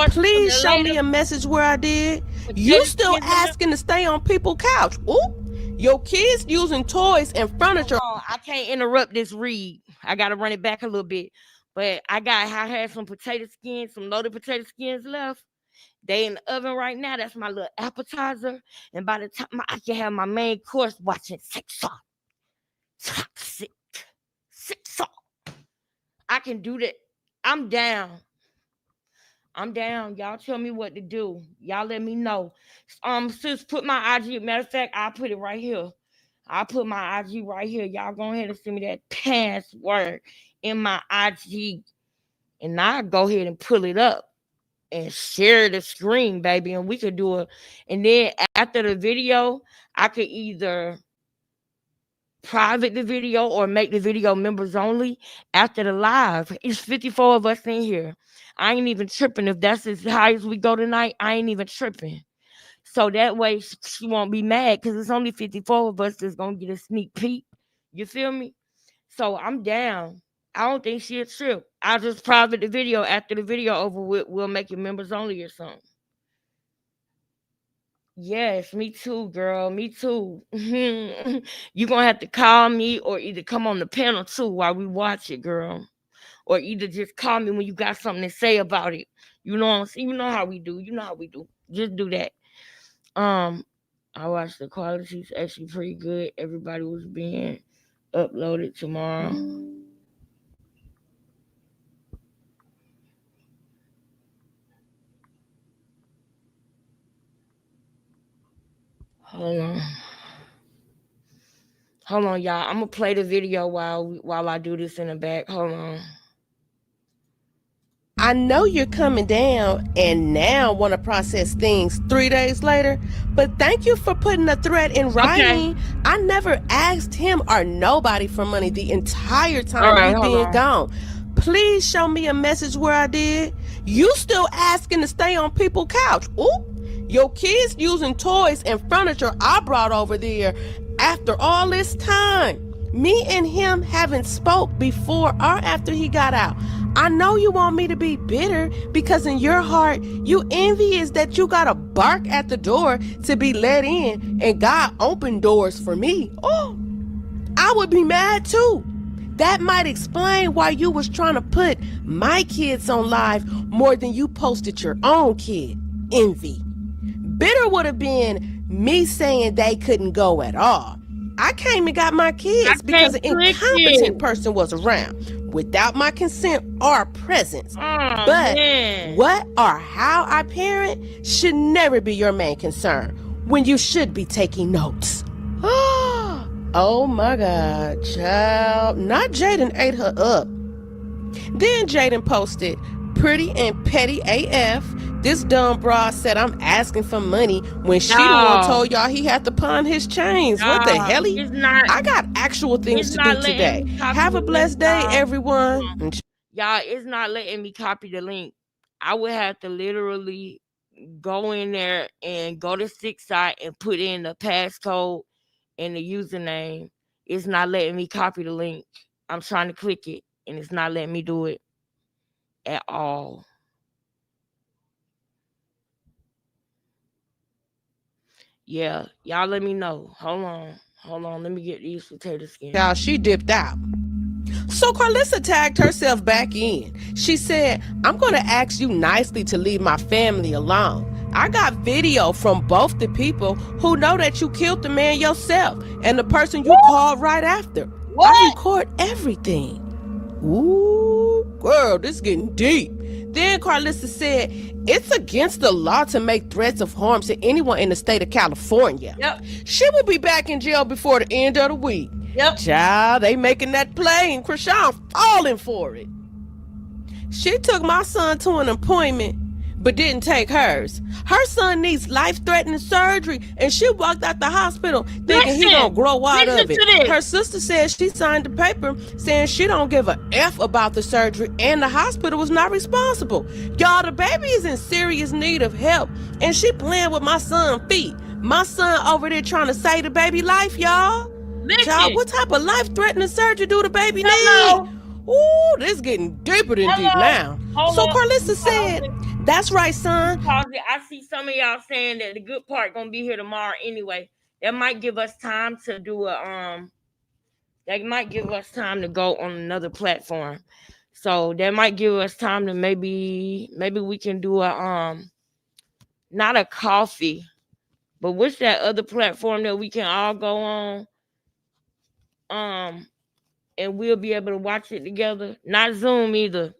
Please show me a message where I did. You still asking to stay on people's couch. Ooh. Your kids using toys and furniture. I can't interrupt this read. I got to run it back a little bit. But I had some potato skins, some loaded potato skins left. They in the oven right now. That's my little appetizer. And by the time I can have my main course watching Sex Talk. Toxic. Sex Talk. I can do that. I'm down. Y'all tell me what to do. Y'all let me know. Sis, put my IG. Matter of fact, I'll put it right here. I'll put my IG right here. Y'all go ahead and send me that password in my IG. And I'll go ahead and pull it up and share the screen, baby. And we could do it. And then after the video, I could either private the video or make the video members only after the live. It's 54 of us in here. I ain't even tripping. If that's as high as we go tonight, I ain't even tripping. So that way she won't be mad because it's only 54 of us that's going to get a sneak peek. You feel me? So I'm down. I don't think she'll trip. I'll just private the video. After the video over with, we'll make it members only or something. Yes, me too, girl. Me too. You're going to have to call me or either come on the panel too while we watch it, girl. Or either just call me when you got something to say about it. You know how we do. Just do that. I watched the quality's actually pretty good. Everybody was being uploaded tomorrow. Hold on, y'all. I'm gonna play the video while I do this in the back. Hold on. I know you're coming down and now want to process things 3 days later, but thank you for putting the threat in writing. Okay. I never asked him or nobody for money the entire time he been gone. Please show me a message where I did. You still asking to stay on people's couch. Ooh, your kids using toys and furniture I brought over there after all this time. Me and him haven't spoke before or after he got out. I know you want me to be bitter because in your heart, you envious that you gotta bark at the door to be let in and God opened doors for me. Oh, I would be mad too. That might explain why you was trying to put my kids on live more than you posted your own kid. Envy. Bitter would have been me saying they couldn't go at all. I came and got my kids because an incompetent person was around without my consent or presence. But what or how I parent should never be your main concern when you should be taking notes. Oh my God, child. Not Jaden ate her up. Then Jaden posted, pretty and petty AF. This dumb broad said I'm asking for money when she the one told y'all he had to pawn his chains. What the hell? I got actual things to do today. Have a blessed day, everyone. Y'all, it's not letting me copy the link. I would have to literally go in there and go to SIXSI and put in the passcode and the username. It's not letting me copy the link. I'm trying to click it and it's not letting me do it at all. Yeah, y'all let me know. Hold on. Let me get these potato skins. Y'all, she dipped out. So Carlissa tagged herself back in. She said, I'm going to ask you nicely to leave my family alone. I got video from both the people who know that you killed the man yourself and the person you called right after. I record everything. Ooh, girl, this is getting deep. Then Carlissa said, it's against the law to make threats of harm to anyone in the state of California. Yep. She will be back in jail before the end of the week. Yep. Child, they making that play and Krishan falling for it. She took my son to an appointment, but didn't take hers. Her son needs life-threatening surgery, and she walked out the hospital thinking he gonna grow out of it. Her sister said she signed the paper saying she don't give a F about the surgery, and the hospital was not responsible. Y'all, the baby is in serious need of help, and she playing with my son's feet. My son over there trying to save the baby life, y'all. Child, what type of life-threatening surgery do the baby need? Ooh, this getting deeper than deep now. So Carlissa said, that's right, son. I see some of y'all saying that the good part gonna be here tomorrow anyway. That might give us time to do that might give us time to go on another platform. So that might give us time to maybe we can do a not a coffee, but what's that other platform that we can all go on? And we'll be able to watch it together. Not Zoom either.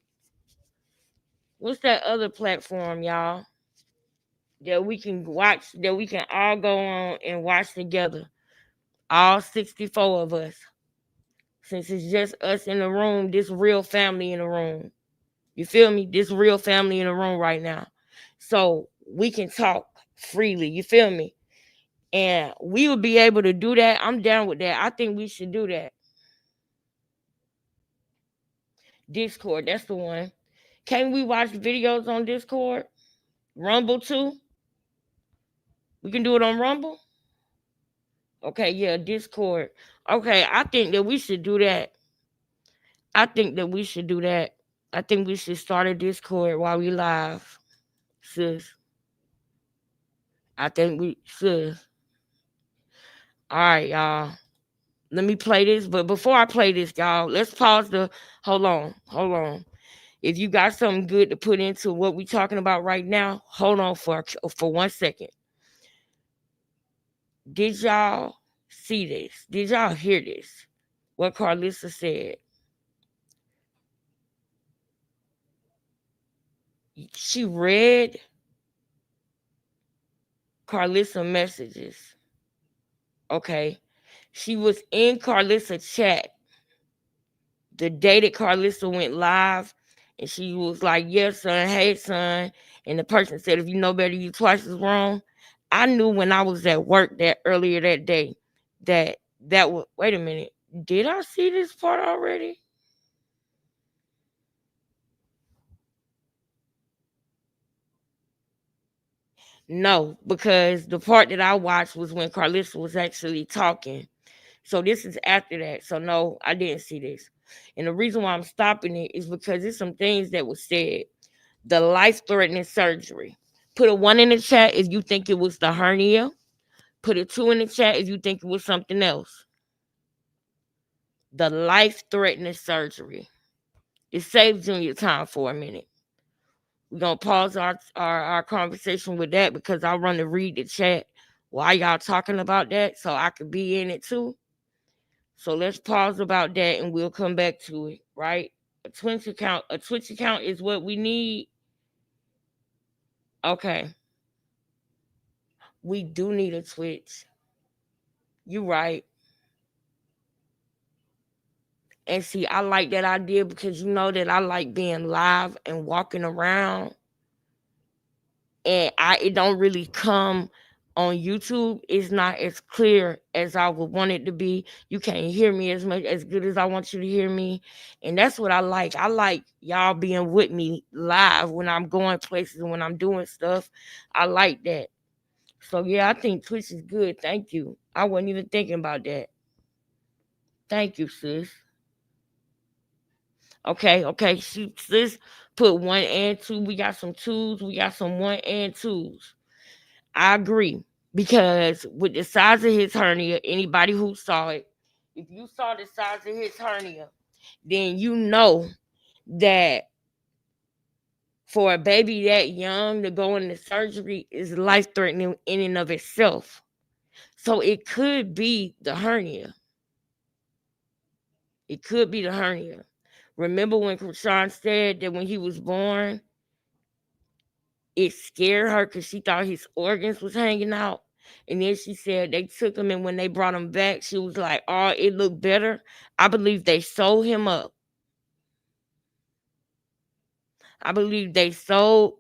What's that other platform, y'all? That we can watch, that we can all go on and watch together. All 64 of us. Since it's just us in the room, this real family in the room. You feel me? This real family in the room right now. So we can talk freely. You feel me? And we will be able to do that. I'm down with that. I think we should do that. Discord, that's the one. Can we watch videos on Discord? Rumble too? We can do it on Rumble? Okay, yeah, Discord. Okay, I think that we should do that. I think we should start a Discord while we live, sis. I think we should. All right, y'all. Let me play this. But before I play this, y'all, let's pause the... Hold on. If you got something good to put into what we're talking about right now, hold on for 1 second. Did y'all see this? Did y'all hear this? What Carlissa said? She read Carlissa messages. Okay. She was in Carlissa chat the day that Carlissa went live, and she was like, yes, son, hey, son. And the person said, if you know better, you twice as wrong. I knew when I was at work that earlier that day that was, wait a minute, did I see this part already? No, because the part that I watched was when Carlissa was actually talking. So this is after that. So no, I didn't see this. And the reason why I'm stopping it is because there's some things that was said. The life-threatening surgery. Put a 1 in the chat if you think it was the hernia. Put a 2 in the chat if you think it was something else. The life-threatening surgery. It saves Junior time for a minute. We're going to pause our conversation with that because I run to read the chat while y'all talking about that so I could be in it too. So let's pause about that and we'll come back to it, right? A Twitch account is what we need. Okay. We do need a Twitch. You right. And see, I like that idea because you know that I like being live and walking around. And it don't really come on YouTube. It's not as clear as I would want it to be. You can't hear me as good as I want you to hear me. And that's what I like. I like y'all being with me live when I'm going places and when I'm doing stuff. I like that. So yeah, I think Twitch is good. Thank you. I wasn't even thinking about that. Thank you, sis. Okay. Sis put 1 and 2. We got some 2s. We got some 1 and 2s. I agree. Because with the size of his hernia, anybody who saw it, if you saw the size of his hernia, then you know that for a baby that young to go into surgery is life-threatening in and of itself. So it could be the hernia. It could be the hernia. Remember when Krishan said that when he was born, it scared her because she thought his organs was hanging out. And then she said they took him, and when they brought him back, she was like, oh, it looked better. I believe they sewed him up. I believe they sewed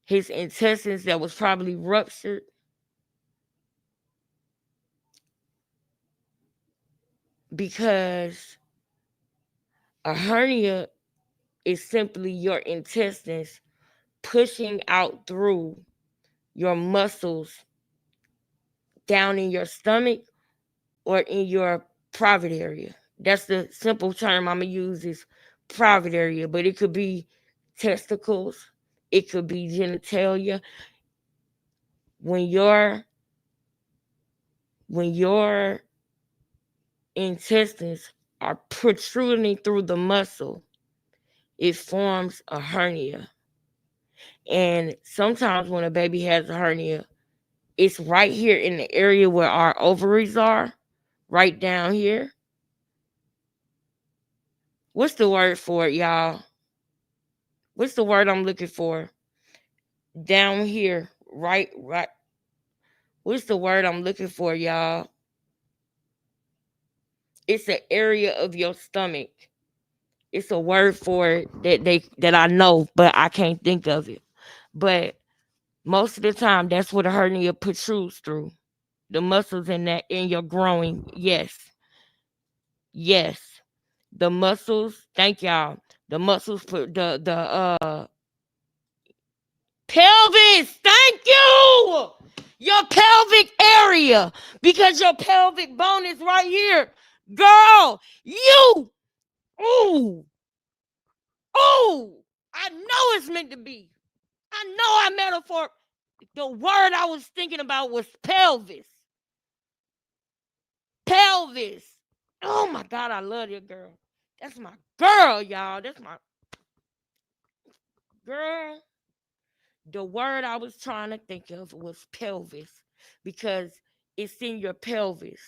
his intestines that was probably ruptured. Because a hernia is simply your intestines pushing out through your muscles down in your stomach or in your private area. That's the simple term I'm going to use is private area, but it could be testicles. It could be genitalia. When your intestines are protruding through the muscle, it forms a hernia. And sometimes when a baby has a hernia, it's right here in the area where our ovaries are, right down here. What's the word for it, y'all? What's the word I'm looking for? Down here, right. What's the word I'm looking for, y'all? It's an area of your stomach. It's a word for it that I know, but I can't think of it. But most of the time, that's what a hernia protrudes through. The muscles in your groin. Yes. The muscles. Thank y'all. The muscles put the pelvis. Thank you. Your pelvic area, because your pelvic bone is right here, girl. Ooh. I know it's meant to be. I know I metaphor. The word I was thinking about was pelvis. Pelvis. Oh my God, I love your girl. That's my girl, y'all. That's my girl. The word I was trying to think of was pelvis because it's in your pelvis.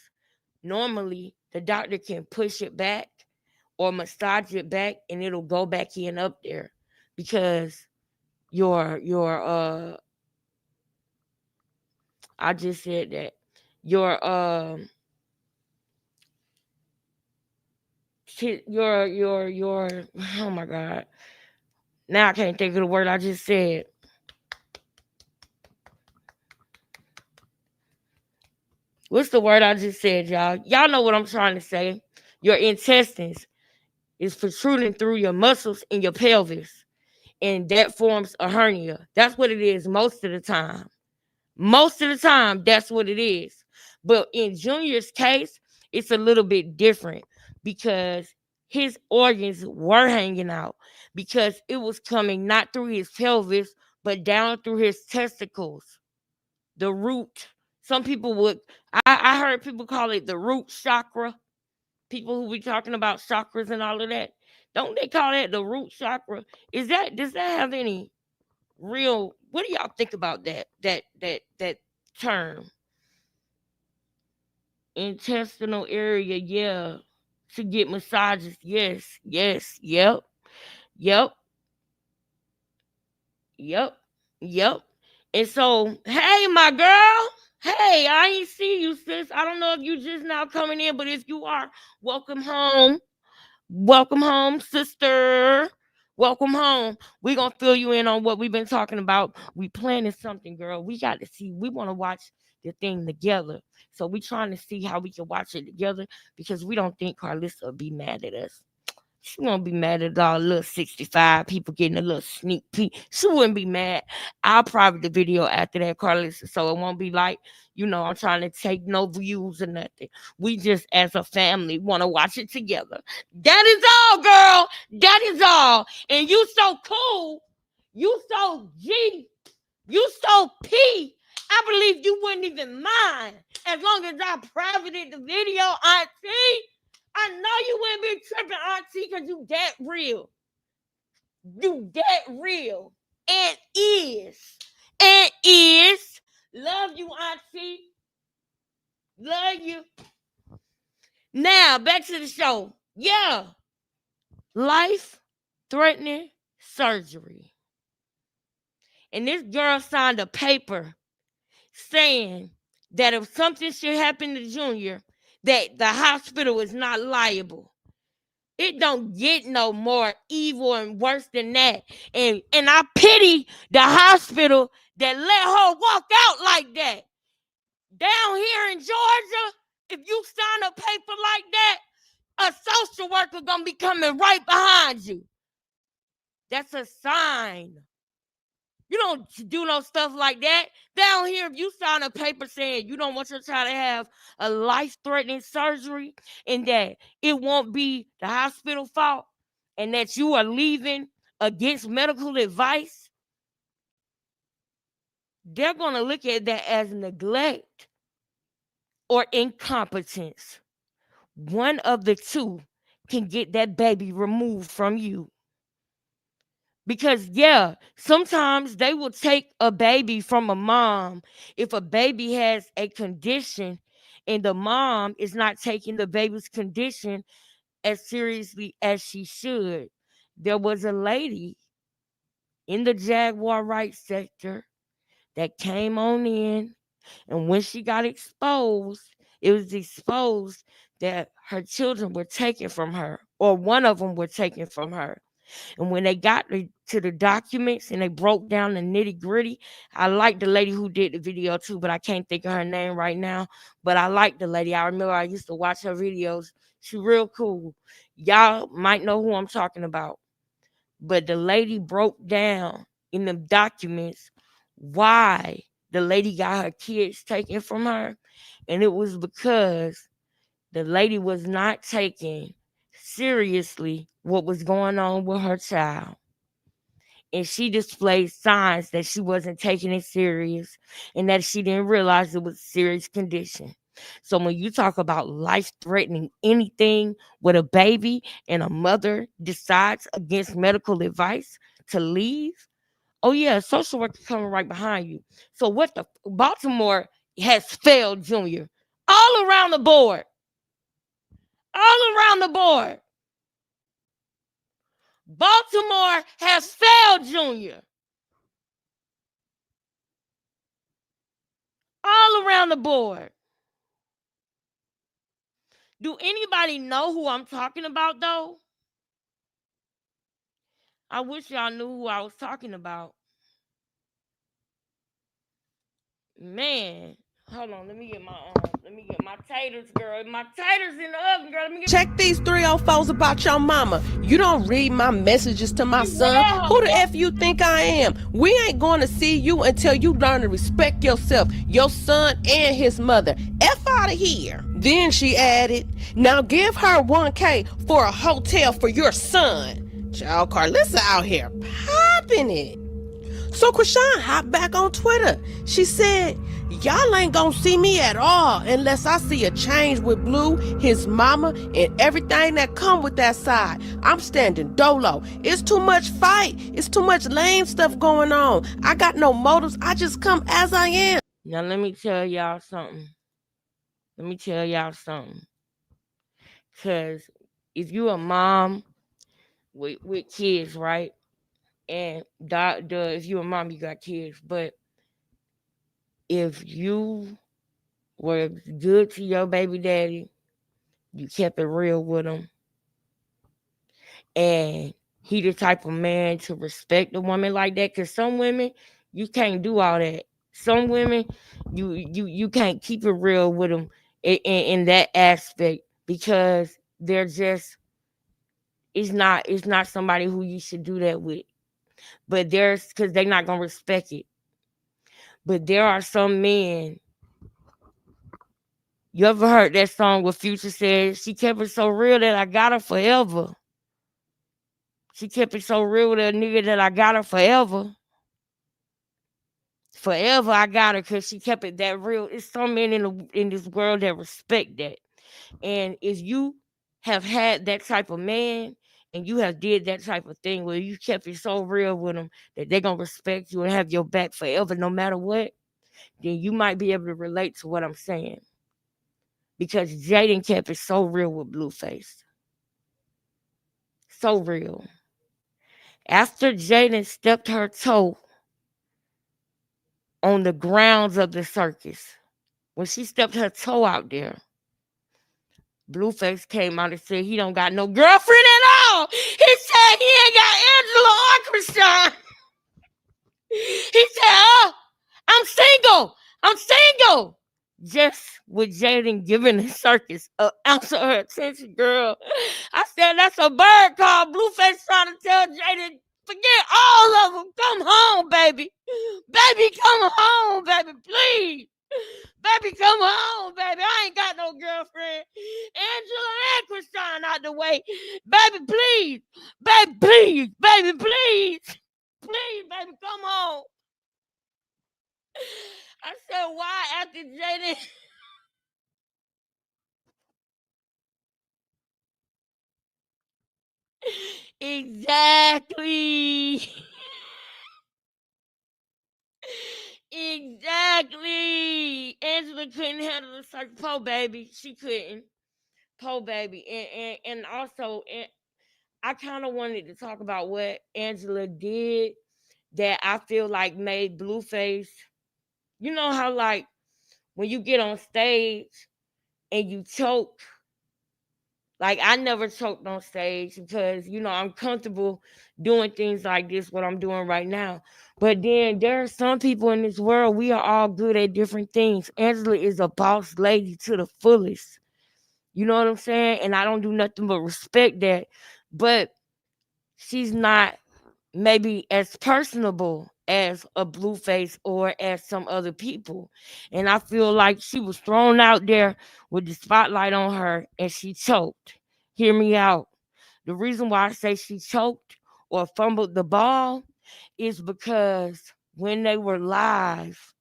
Normally, the doctor can push it back or massage it back and it'll go back in up there because your I just said that your oh my God, now I can't think of the word I just said. What's the word I just said, y'all? Y'all know what I'm trying to say. Your intestines is protruding through your muscles in your pelvis, and that forms a hernia. That's what it is most of the time. Most of the time, that's what it is. But in Junior's case, it's a little bit different because his organs were hanging out, because it was coming not through his pelvis, but down through his testicles, the root. Some people would, I heard people call it the root chakra. People who be talking about chakras and all of that. Don't they call that the root chakra? Does that have any real, what do y'all think about that term? Intestinal area, yeah. To get massages, yes, yep. And so, hey, my girl. Hey, I ain't see you, sis. I don't know if you just now coming in, but if you are, welcome home. Welcome home, sister. Welcome home. We're going to fill you in on what we've been talking about. We planning something, girl. We got to see. We want to watch the thing together. So we trying to see how we can watch it together, because we don't think Carlissa will be mad at us. She won't be mad at all little 65 people getting a little sneak peek. She wouldn't be mad. I'll private the video after that, Carlissa, so it won't be like, I'm trying to take no views or nothing. We just, as a family, want to watch it together. That is all, girl. That is all. And you so cool. You so G. You so P. I believe you wouldn't even mind as long as I privated the video, auntie. I know you wouldn't be tripping, auntie, because you that real. You that real. And is. Love you, auntie. Love you. Now, back to the show. Yeah. Life-threatening surgery. And this girl signed a paper saying that if something should happen to Junior, that the hospital is not liable. It don't get no more evil and worse than that. And I pity the hospital that let her walk out like that. Down here in Georgia, if you sign a paper like that, a social worker gonna be coming right behind you. That's a sign. You don't do no stuff like that. Down here, if you sign a paper saying you don't want your child to have a life-threatening surgery and that it won't be the hospital fault and that you are leaving against medical advice, they're going to look at that as neglect or incompetence. One of the two can get that baby removed from you. Because, yeah, sometimes they will take a baby from a mom if a baby has a condition and the mom is not taking the baby's condition as seriously as she should. There was a lady in the Jaguar rights sector that came on in, and when she got exposed, it was exposed that her children were taken from her, or one of them were taken from her. And when they got to the documents and they broke down the nitty gritty, I like the lady who did the video too, but I can't think of her name right now. But I like the lady. I remember I used to watch her videos. She's real cool. Y'all might know who I'm talking about. But the lady broke down in the documents why the lady got her kids taken from her. And it was because the lady was not taking seriously what was going on with her child. And she displayed signs that she wasn't taking it serious and that she didn't realize it was a serious condition. So when you talk about life-threatening anything with a baby and a mother decides against medical advice to leave, oh yeah, social worker coming right behind you. So what the Baltimore has failed Junior all around the board. All around the board. Baltimore has failed Junior. All around the board. Do anybody know who I'm talking about, though? I wish y'all knew who I was talking about. Man, hold on. Let me get my taters, girl. My taters in the oven, girl. Check these 304s about your mama. You don't read my messages to my son. Who the F you think I am? We ain't going to see you until you learn to respect yourself, your son, and his mother. F out out of here. Then she added, now give her $1K for a hotel for your son. Child, Carlissa out here popping it. So Chrisean hopped back on Twitter. She said, y'all ain't gonna see me at all unless I see a change with Blue, his mama, and everything that come with that side. I'm standing dolo. It's too much fight. It's too much lame stuff going on. I got no motives. I just come as I am. Now let me tell y'all something. Cause if you a mom with kids, right? And if you a mom, you got kids. But if you were good to your baby daddy, you kept it real with him, and he the type of man to respect a woman like that. Cause some women, you can't do all that. Some women, you can't keep it real with them in that aspect, because they're just, it's not somebody who you should do that with. But because they're not gonna respect it. But there are some men. You ever heard that song where Future said, she kept it so real that I got her forever? She kept it so real with a nigga that I got her forever. Forever I got her because she kept it that real. It's some men in this world that respect that. And if you have had that type of man, and you have did that type of thing where you kept it so real with them that they're going to respect you and have your back forever no matter what, then you might be able to relate to what I'm saying. Because Jaden kept it so real with Blueface. So real. After Jaden stepped her toe on the grounds of the circus, when she stepped her toe out there, Blueface came out and said he don't got no girlfriend at all. He said he ain't got Angela or Chrisean. He said, oh, I'm single. Just with Jaden giving the circus an ounce of her attention, girl. I said, that's a bird call. Blueface trying to tell Jaden, forget all of them. Come home, baby. Baby, come home, baby, please. Baby, come home, baby. I ain't got no girlfriend. Angela and Chrisean out the way. Baby, please. Baby, please. Baby, please. Please, baby, come home. I said, why after Jaden? Exactly. Exactly. Angela couldn't handle the circus. Poor baby. She couldn't. Poor baby. And also, I kind of wanted to talk about what Angela did that I feel like made Blueface. You know how, like, when you get on stage and you choke, like, I never choked on stage because, I'm comfortable doing things like this, what I'm doing right now. But then there are some people in this world, we are all good at different things. Angela is a boss lady to the fullest. You know what I'm saying? And I don't do nothing but respect that. But she's not maybe as personable as a Blueface or as some other people. And I feel like she was thrown out there with the spotlight on her and she choked. Hear me out. The reason why I say she choked or fumbled the ball is because when they were live,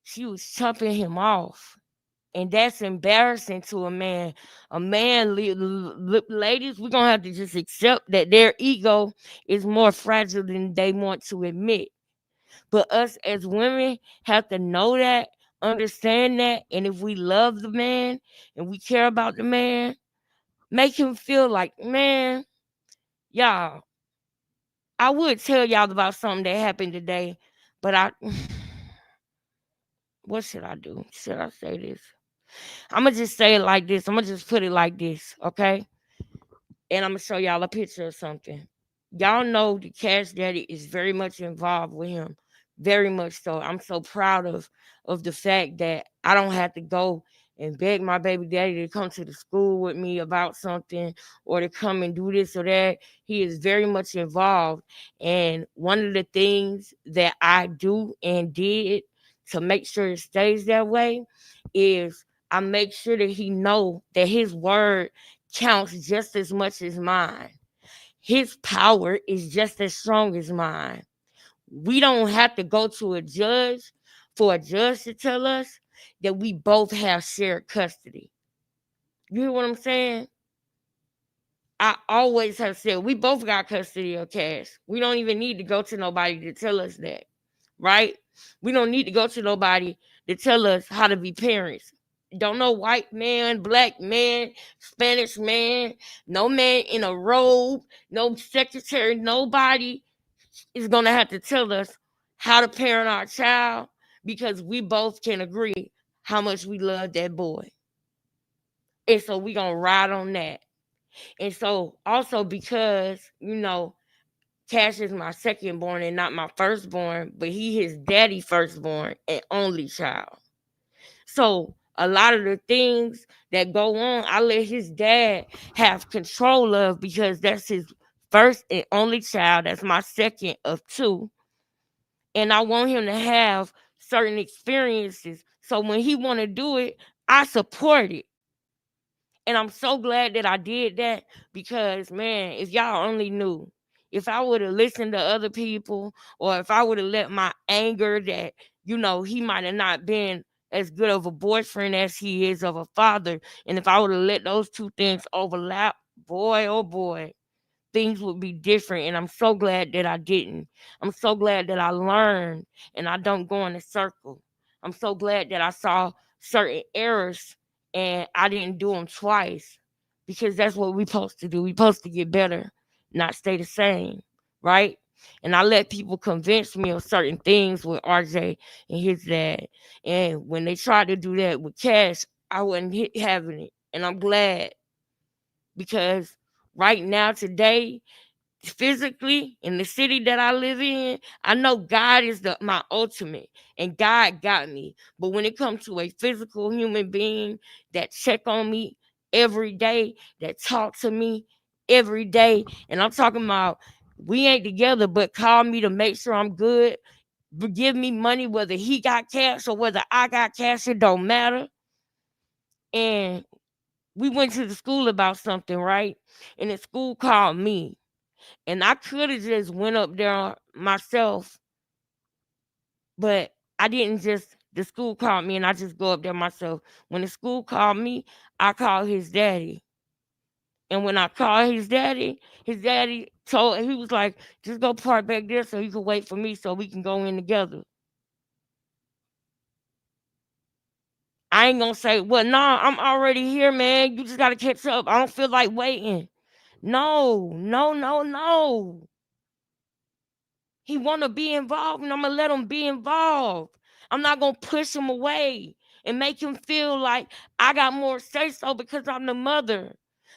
she was chumping him off. And that's embarrassing to a man. Ladies, we're going to have to just accept that their ego is more fragile than they want to admit. But us as women have to know that, understand that. And if we love the man and we care about the man, make him feel like, man, y'all, I would tell y'all about something that happened today, but what should I do? Should I say this? I'm going to just say it like this. I'm going to just put it like this, okay? And I'm going to show y'all a picture of something. Y'all know the Cash Daddy is very much involved with him. Very much so. I'm so proud of the fact that I don't have to go and beg my baby daddy to come to the school with me about something or to come and do this or that. He is very much involved. And one of the things that I do and did to make sure it stays that way is I make sure that he know that his word counts just as much as mine. His power is just as strong as mine. We don't have to go to a judge for a judge to tell us that we both have shared custody. You hear what I'm saying? I always have said we both got custody of Cash. We don't even need to go to nobody to tell us that, right? We don't need to go to nobody to tell us how to be parents. Don't no white man, black man, Spanish man, no man in a robe, no secretary, nobody is going to have to tell us how to parent our child because we both can agree how much we love that boy. And so we going to ride on that. And so also because, Cash is my second born and not my firstborn, but he his daddy firstborn and only child. So a lot of the things that go on, I let his dad have control of because that's his first and only child. That's my second of two. And I want him to have certain experiences. So when he want to do it, I support it. And I'm so glad that I did that because, man, if y'all only knew, if I would have listened to other people or if I would have let my anger that, he might have not been as good of a boyfriend as he is of a father. And if I would have let those two things overlap, boy, oh boy, things would be different. And I'm so glad that I didn't. I'm so glad that I learned and I don't go in a circle. I'm so glad that I saw certain errors and I didn't do them twice because that's what we're supposed to do. We're supposed to get better, not stay the same, right? And I let people convince me of certain things with RJ and his dad. And when they tried to do that with Cash, I wasn't having it. And I'm glad because right now, today, physically in the city that I live in, I know God is my ultimate and God got me. But when it comes to a physical human being that check on me every day, that talk to me every day, and I'm talking about we ain't together, but call me to make sure I'm good, but give me money whether he got cash or whether I got cash, it don't matter. And we went to the school about something, right? And the school called me. And I could have just went up there myself, but I didn't the school called me and I just go up there myself. When the school called me, I called his daddy. And when I called his daddy he was like, just go park back there so you can wait for me so we can go in together. I ain't gonna say, well, nah, I'm already here, man. You just gotta catch up. I don't feel like waiting. No. He want to be involved, and I'm going to let him be involved. I'm not going to push him away and make him feel like I got more say-so because I'm the mother.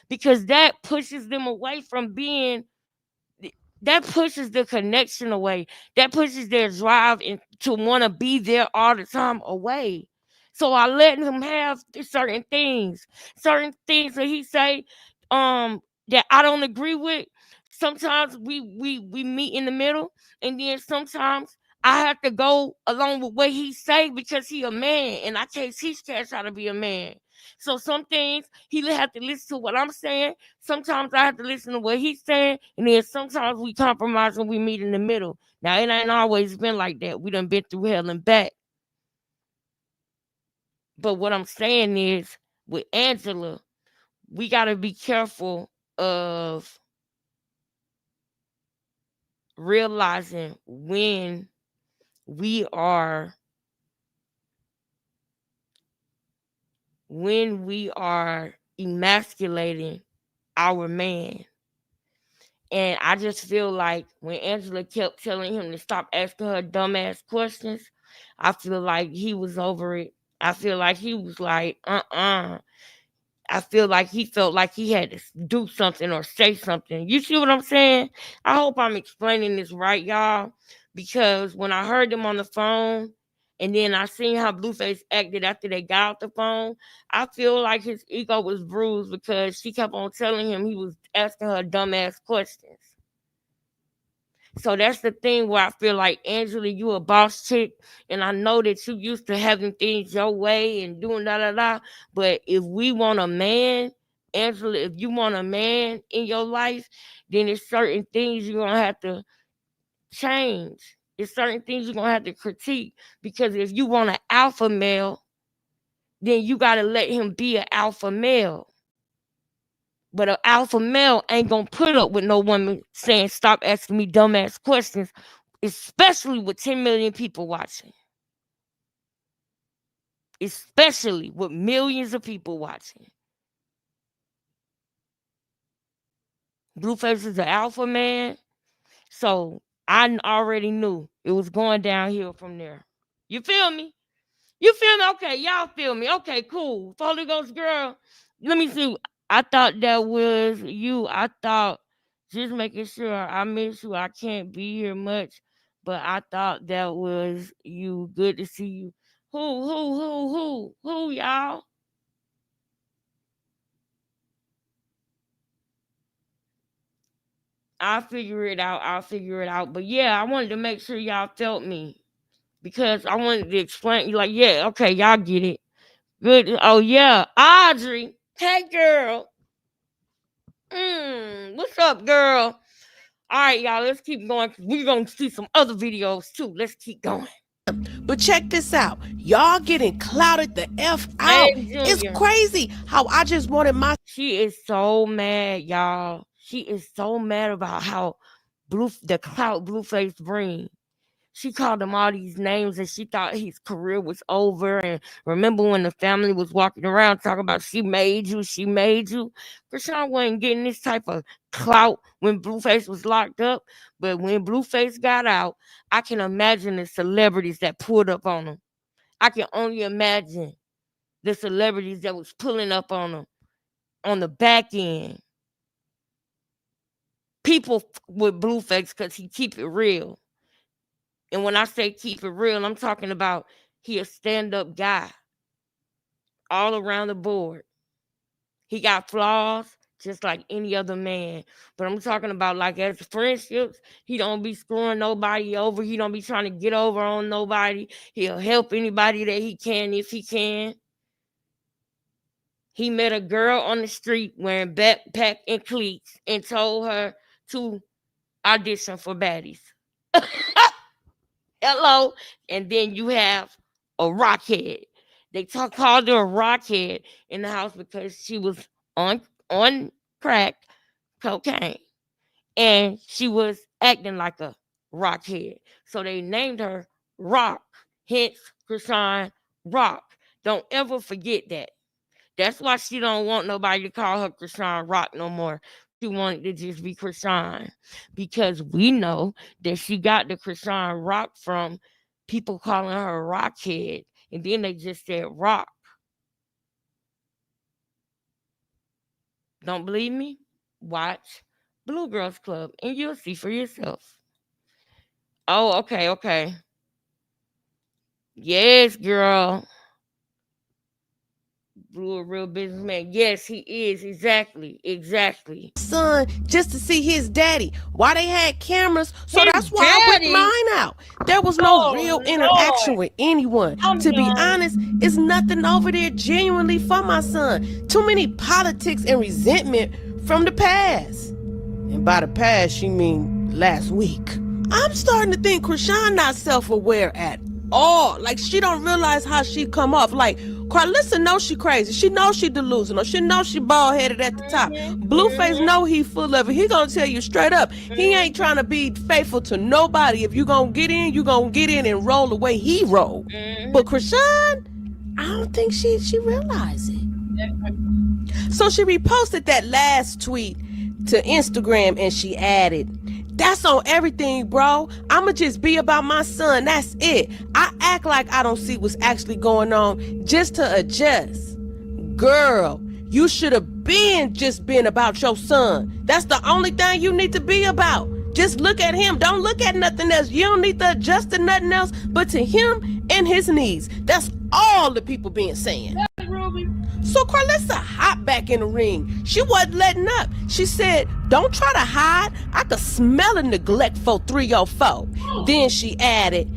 Because that pushes them away from that pushes the connection away. That pushes their drive to want to be there all the time away. So I let him have certain things that he say that I don't agree with. Sometimes we meet in the middle, and then sometimes I have to go along with what he say because he a man, and I can't teach Cash how to be a man. So some things he have to listen to what I'm saying. Sometimes I have to listen to what he's saying, and then sometimes we compromise and we meet in the middle. Now it ain't always been like that. We done been through hell and back. But what I'm saying is, with Angela, we gotta be careful of realizing when we are emasculating our man. And I just feel like when Angela kept telling him to stop asking her dumbass questions, I feel like he was over it. I feel like he was like, I feel like he felt like he had to do something or say something. You see what I'm saying? I hope I'm explaining this right, y'all. Because when I heard them on the phone and then I seen how Blueface acted after they got off the phone, I feel like his ego was bruised because she kept on telling him he was asking her dumbass questions. So that's the thing where I feel like, Angela, you a boss chick, and I know that you used to having things your way and doing da. But if we want a man, Angela, if you want a man in your life, then there's certain things you're gonna have to change. There's certain things you're gonna have to critique, because if you want an alpha male, then you gotta let him be an alpha male. But an alpha male ain't gonna put up with no woman saying, stop asking me dumbass questions, especially with 10 million people watching. Especially with millions of people watching. Blueface is an alpha man, so I already knew it was going downhill from there. You feel me? You feel me? Okay, y'all feel me. Okay, cool. Holy Ghost girl, let me see. I thought that was you. I thought, just making sure, I miss you. I can't be here much, but I thought that was you. Good to see you. Who, y'all? I'll figure it out. But yeah, I wanted to make sure y'all felt me, because I wanted to explain. You like, yeah, okay, y'all get it. Good. Oh yeah, Audrey. Hey, girl. What's up, girl? All right, y'all, let's keep going. We're going to see some other videos, too. Let's keep going. But check this out. Y'all getting clouded the F out. Hey, It's Junior. crazy how I just wanted my... She is so mad, y'all. She is so mad about how the clout Blueface bring. She called him all these names, and she thought his career was over. And remember when the family was walking around talking about she made you. Chrisean wasn't getting this type of clout when Blueface was locked up. But when Blueface got out, I can imagine the celebrities that pulled up on him. I can only imagine the celebrities that was pulling up on him on the back end. People with Blueface because he keep it real. And when I say keep it real, I'm talking about he a stand-up guy all around the board. He got flaws just like any other man. But I'm talking about, like, as friendships, he don't be screwing nobody over. He don't be trying to get over on nobody. He'll help anybody that he can if he can. He met a girl on the street wearing backpack and cleats and told her to audition for Baddies. Hello. And then you have a rockhead. They called her a rockhead in the house because she was on crack cocaine. And she was acting like a rockhead. So they named her Rock. Hence, Chrisean Rock. Don't ever forget that. That's why she don't want nobody to call her Chrisean Rock no more. She wanted to just be Chrisean, because we know that she got the Chrisean Rock from people calling her Rockhead, and then they just said Rock. Don't believe me? Watch Blue Girls Club and you'll see for yourself. Oh, okay. Yes, girl. Blue a real businessman. Yes, he is. Exactly. son just to see his daddy. Why they had cameras? So His that's why I daddy? put mine out. There was no Oh, real interaction Lord. with anyone. To be honest, it's nothing over there genuinely for my son. Too many politics and resentment from the past. And by the past, she mean last week. I'm starting to think Chrisean not self-aware at all. Like, she don't realize how she come off. Like, Carlissa knows she crazy. She knows she delusional. She knows she bald-headed at the top. Blueface know he full of it. He gonna tell you straight up, he ain't trying to be faithful to nobody. If you gonna get in, you gonna get in and roll the way he roll. But Chrisean, I don't think she realized it. So she reposted that last tweet to Instagram and she added, "That's on everything, bro. I'ma just be about my son. That's it. I act like I don't see what's actually going on just to adjust. Girl, you should have been just been about your son. That's the only thing you need to be about. Just look at him. Don't look at nothing else. You don't need to adjust to nothing else but to him and his needs. That's all the people been saying. So So Carlissa hopped back in the ring. She wasn't letting up. She said, "Don't try to hide. I could smell a neglectful 304. Then she added,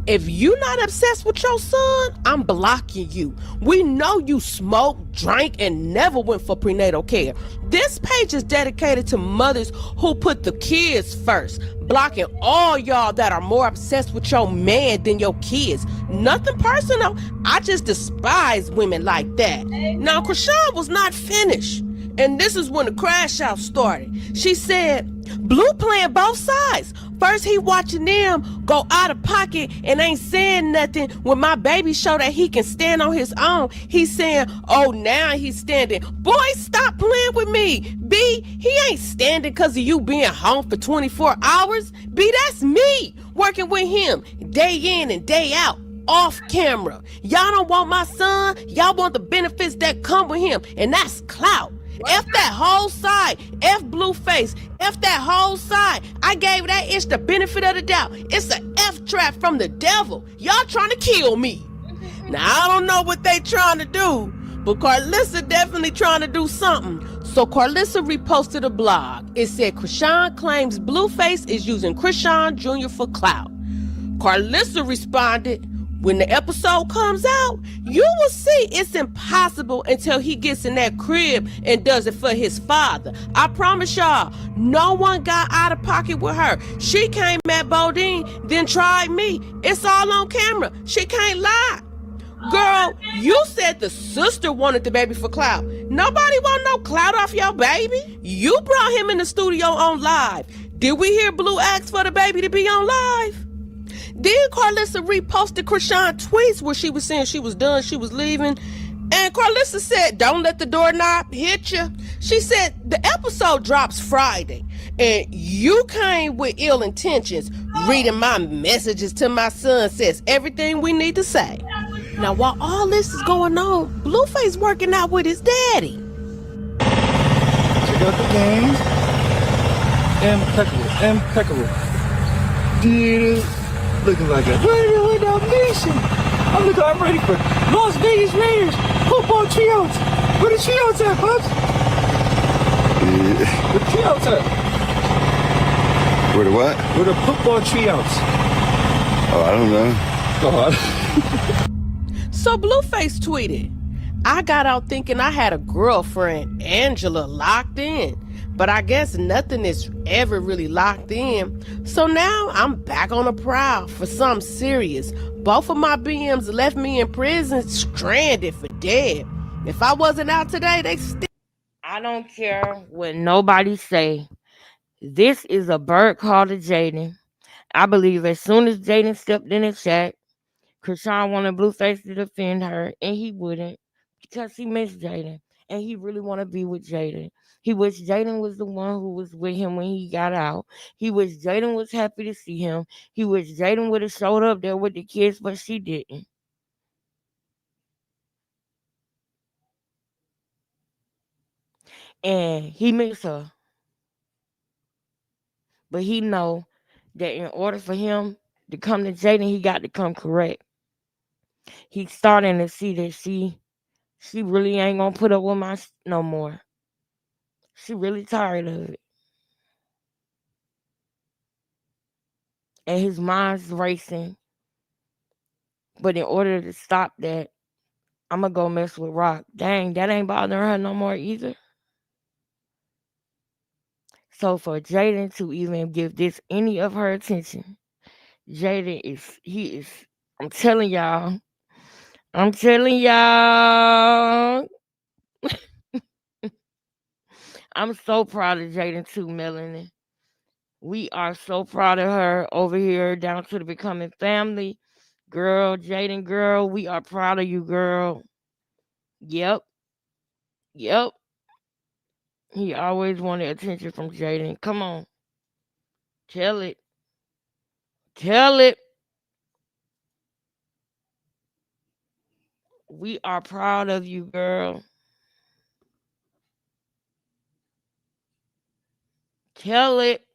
"If you not obsessed with your son, I'm blocking you. We know you smoked, drank, and never went for prenatal care. This page is dedicated to mothers who put the kids first, blocking all y'all that are more obsessed with your man than your kids. Nothing personal. I just despise women like that." Now, Krishan was not finished. And this is when the crash out started. She said, "Blue playing both sides. First he watching them go out of pocket and ain't saying nothing. When my baby show that he can stand on his own, he's saying, oh, now he's standing. Boy, stop playing with me. B, he ain't standing because of you being home for 24 hours. B, that's me working with him day in and day out. Off camera. Y'all don't want my son. Y'all want the benefits that come with him. And that's clout. F that whole side. F Blueface. F that whole side. I gave that itch the benefit of the doubt. It's a F trap from the devil. Y'all trying to kill me." Now, I don't know what they trying to do, but Carlissa definitely trying to do something. So Carlissa reposted a blog. It said, "Krishan claims Blueface is using Krishan Jr. for clout." Carlissa responded, "When the episode comes out, you will see it's impossible until he gets in that crib and does it for his father. I promise y'all, no one got out of pocket with her. She came at Bodine, then tried me. It's all on camera. She can't lie. Girl, you said the sister wanted the baby for clout. Nobody want no clout off your baby. You brought him in the studio on live. Did we hear Blue ask for the baby to be on live?" Then Carlissa reposted Krishan tweets where she was saying she was done, she was leaving. And Carlissa said, "Don't let the doorknob hit you." She said, "The episode drops Friday, and you came with ill intentions. Reading my messages to my son says everything we need to say." Now, while all this is going on, Blueface working out with his daddy. Check out the game. Impeccable. Dude, looking like a ready to mission. I'm ready for Las Vegas Raiders football trios. Where the trios at, Pops? Where the trios at? Where the what? Where the football trios? Oh, I don't know. So Blueface tweeted, "I got out thinking I had a girlfriend, Angela, locked in. But I guess nothing is ever really locked in. So now I'm back on the prowl for something serious. Both of my BMs left me in prison stranded for dead. If I wasn't out today, they still..." I don't care what nobody say. This is a bird call to Jaden. I believe as soon as Jaden stepped in the chat, Krishan wanted Blueface to defend her, and he wouldn't because he missed Jaden, and he really want to be with Jaden. He wished Jaden was the one who was with him when he got out. He wished Jaden was happy to see him. He wished Jaden would have showed up there with the kids, but she didn't. And he missed her. But he know that in order for him to come to Jaden, he got to come correct. He's starting to see that she really ain't gonna put up with my no more. She really tired of it. And his mind's racing. But in order to stop that, I'm gonna go mess with Rock. Dang, that ain't bothering her no more either. So for Jaden to even give this any of her attention, Jaden is I'm telling y'all. I'm so proud of Jaden too, Melanie. We are so proud of her over here down to the Becoming family. Girl, Jaden, girl, we are proud of you, girl. Yep. He always wanted attention from Jaden. Come on. Tell it. We are proud of you, girl. Tell it.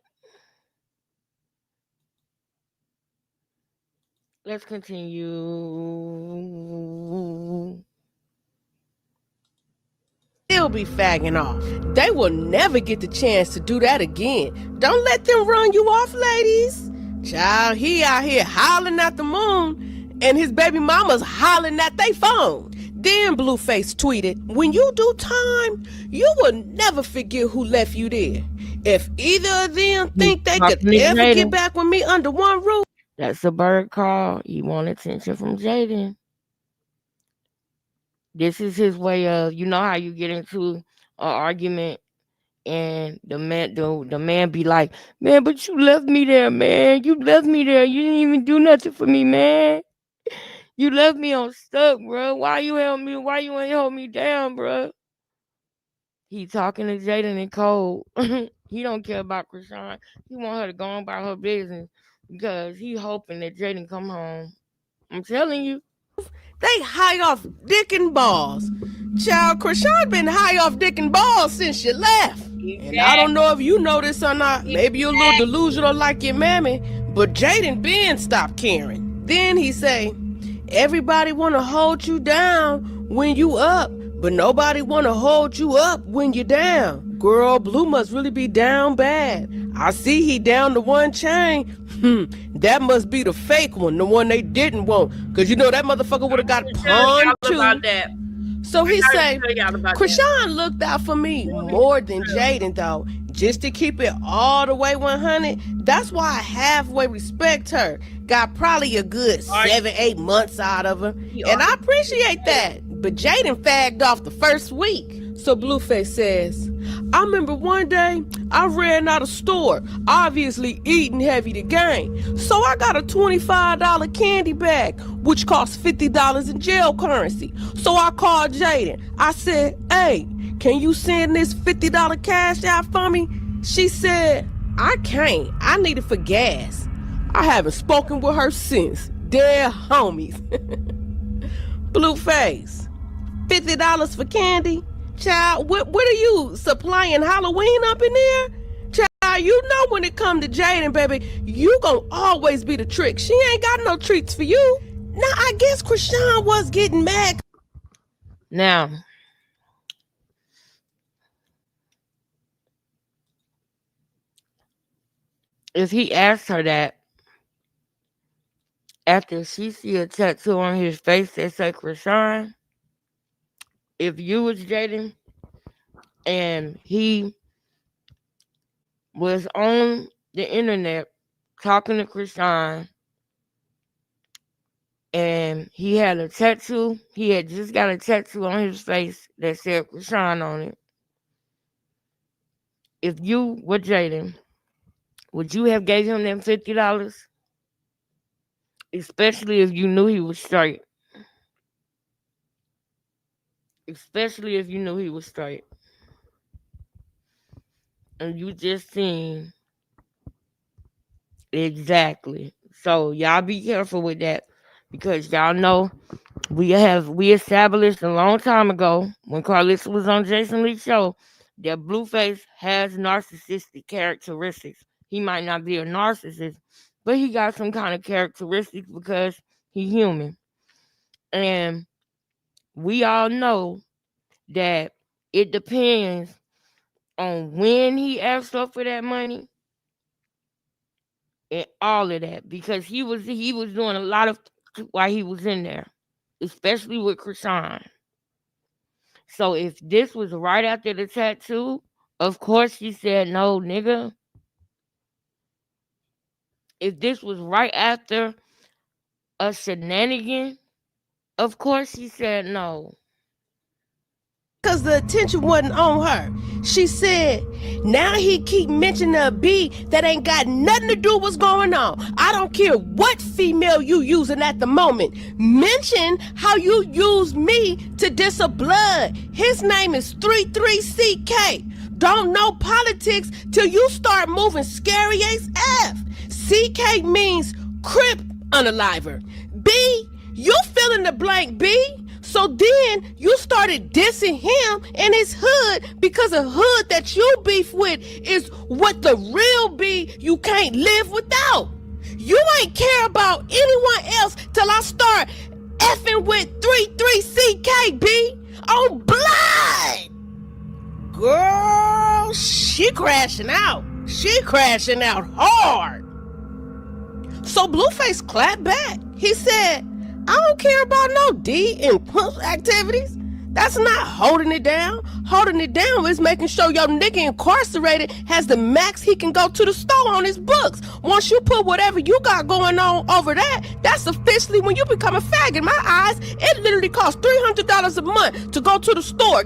Let's continue. still be fagging off. They will never get the chance to do that again. Don't let them run you off, ladies. Child, he out here hollering at the moon, and his baby mama's hollering at they phone. Then Blueface tweeted, when you do time, you will never forget who left you there. If either of them think they could ever get back with me under one roof. That's a bird call. He want attention from Jaden. This is his way of, you know how you get into an argument and the man be like, man, but you left me there, man. You left me there. You didn't even do nothing for me, man. You left me on stuck, bro. Why you help me? Why you ain't hold me down, bro? He talking to Jaden and Cole. He don't care about Chrisean. He want her to go on about her business because he hoping that Jaden come home. I'm telling you. They high off dick and balls. Child, Chrisean been high off dick and balls since you left. Exactly. And I don't know if you know this or not. Maybe you're a little delusional like your mammy, but Jaden Ben stopped caring. Then he say, everybody want to hold you down when you up, but nobody want to hold you up when you down. Girl, Blue must really be down bad. I see he down to one chain. That must be the fake one, the one they didn't want. Because you know that motherfucker would have got pawned too. So he say, Chrisean looked out for me more than Jaden though. Just to keep it all the way 100. That's why I halfway respect her. Got probably a good 7-8 months out of her. And I appreciate that. But Jaden fagged off the first week. So Blueface says, I remember one day I ran out of store, obviously eating heavy to gain. So I got a $25 candy bag, which cost $50 in jail currency. So I called Jaden. I said, hey, can you send this $50 cash out for me? She said, I can't. I need it for gas. I haven't spoken with her since. They're homies. Blueface, $50 for candy? Child, what are you supplying Halloween up in there? Child, you know when it come to Jaden, baby, you gonna always be the trick. She ain't got no treats for you. Now, I guess Chrisean was getting mad. Now, if he asked her that after she see a tattoo on his face that say Chrisean, if you was Jaden and he was on the internet talking to Chrisean and he had a tattoo, he had just got a tattoo on his face that said Chrisean on it. If you were Jaden, would you have gave him them $50? Especially if you knew he was straight. Especially if you knew he was straight. And you just seen exactly. So y'all be careful with that. Because y'all know we established a long time ago when Carlissa was on Jason Lee's show that Blueface has narcissistic characteristics. He might not be a narcissist, but he got some kind of characteristics because he's human. And we all know that it depends on when he asked her for that money and all of that, because he was doing a lot of while he was in there, especially with Chrisean. So if this was right after the tattoo, of course she said no, nigga. If this was right after a shenanigan, of course she said no. Because the attention wasn't on her. She said, now he keep mentioning a B that ain't got nothing to do with what's going on. I don't care what female you using at the moment. Mention how you use me to diss a blood. His name is 33CK. Don't know politics till you start moving scary as F. CK means Crip Unaliver. B, you fill in the blank, B. So then you started dissing him and his hood because a hood that you beef with is what the real B you can't live without. You ain't care about anyone else till I start effing with 33CK, B, on blood. Girl, she crashing out. She crashing out hard. So Blueface clapped back. He said, I don't care about no D and pump activities. That's not holding it down. Holding it down is making sure your nigga incarcerated has the max he can go to the store on his books. Once you put whatever you got going on over that, that's officially when you become a fag. In my eyes, it literally costs $300 a month to go to the store.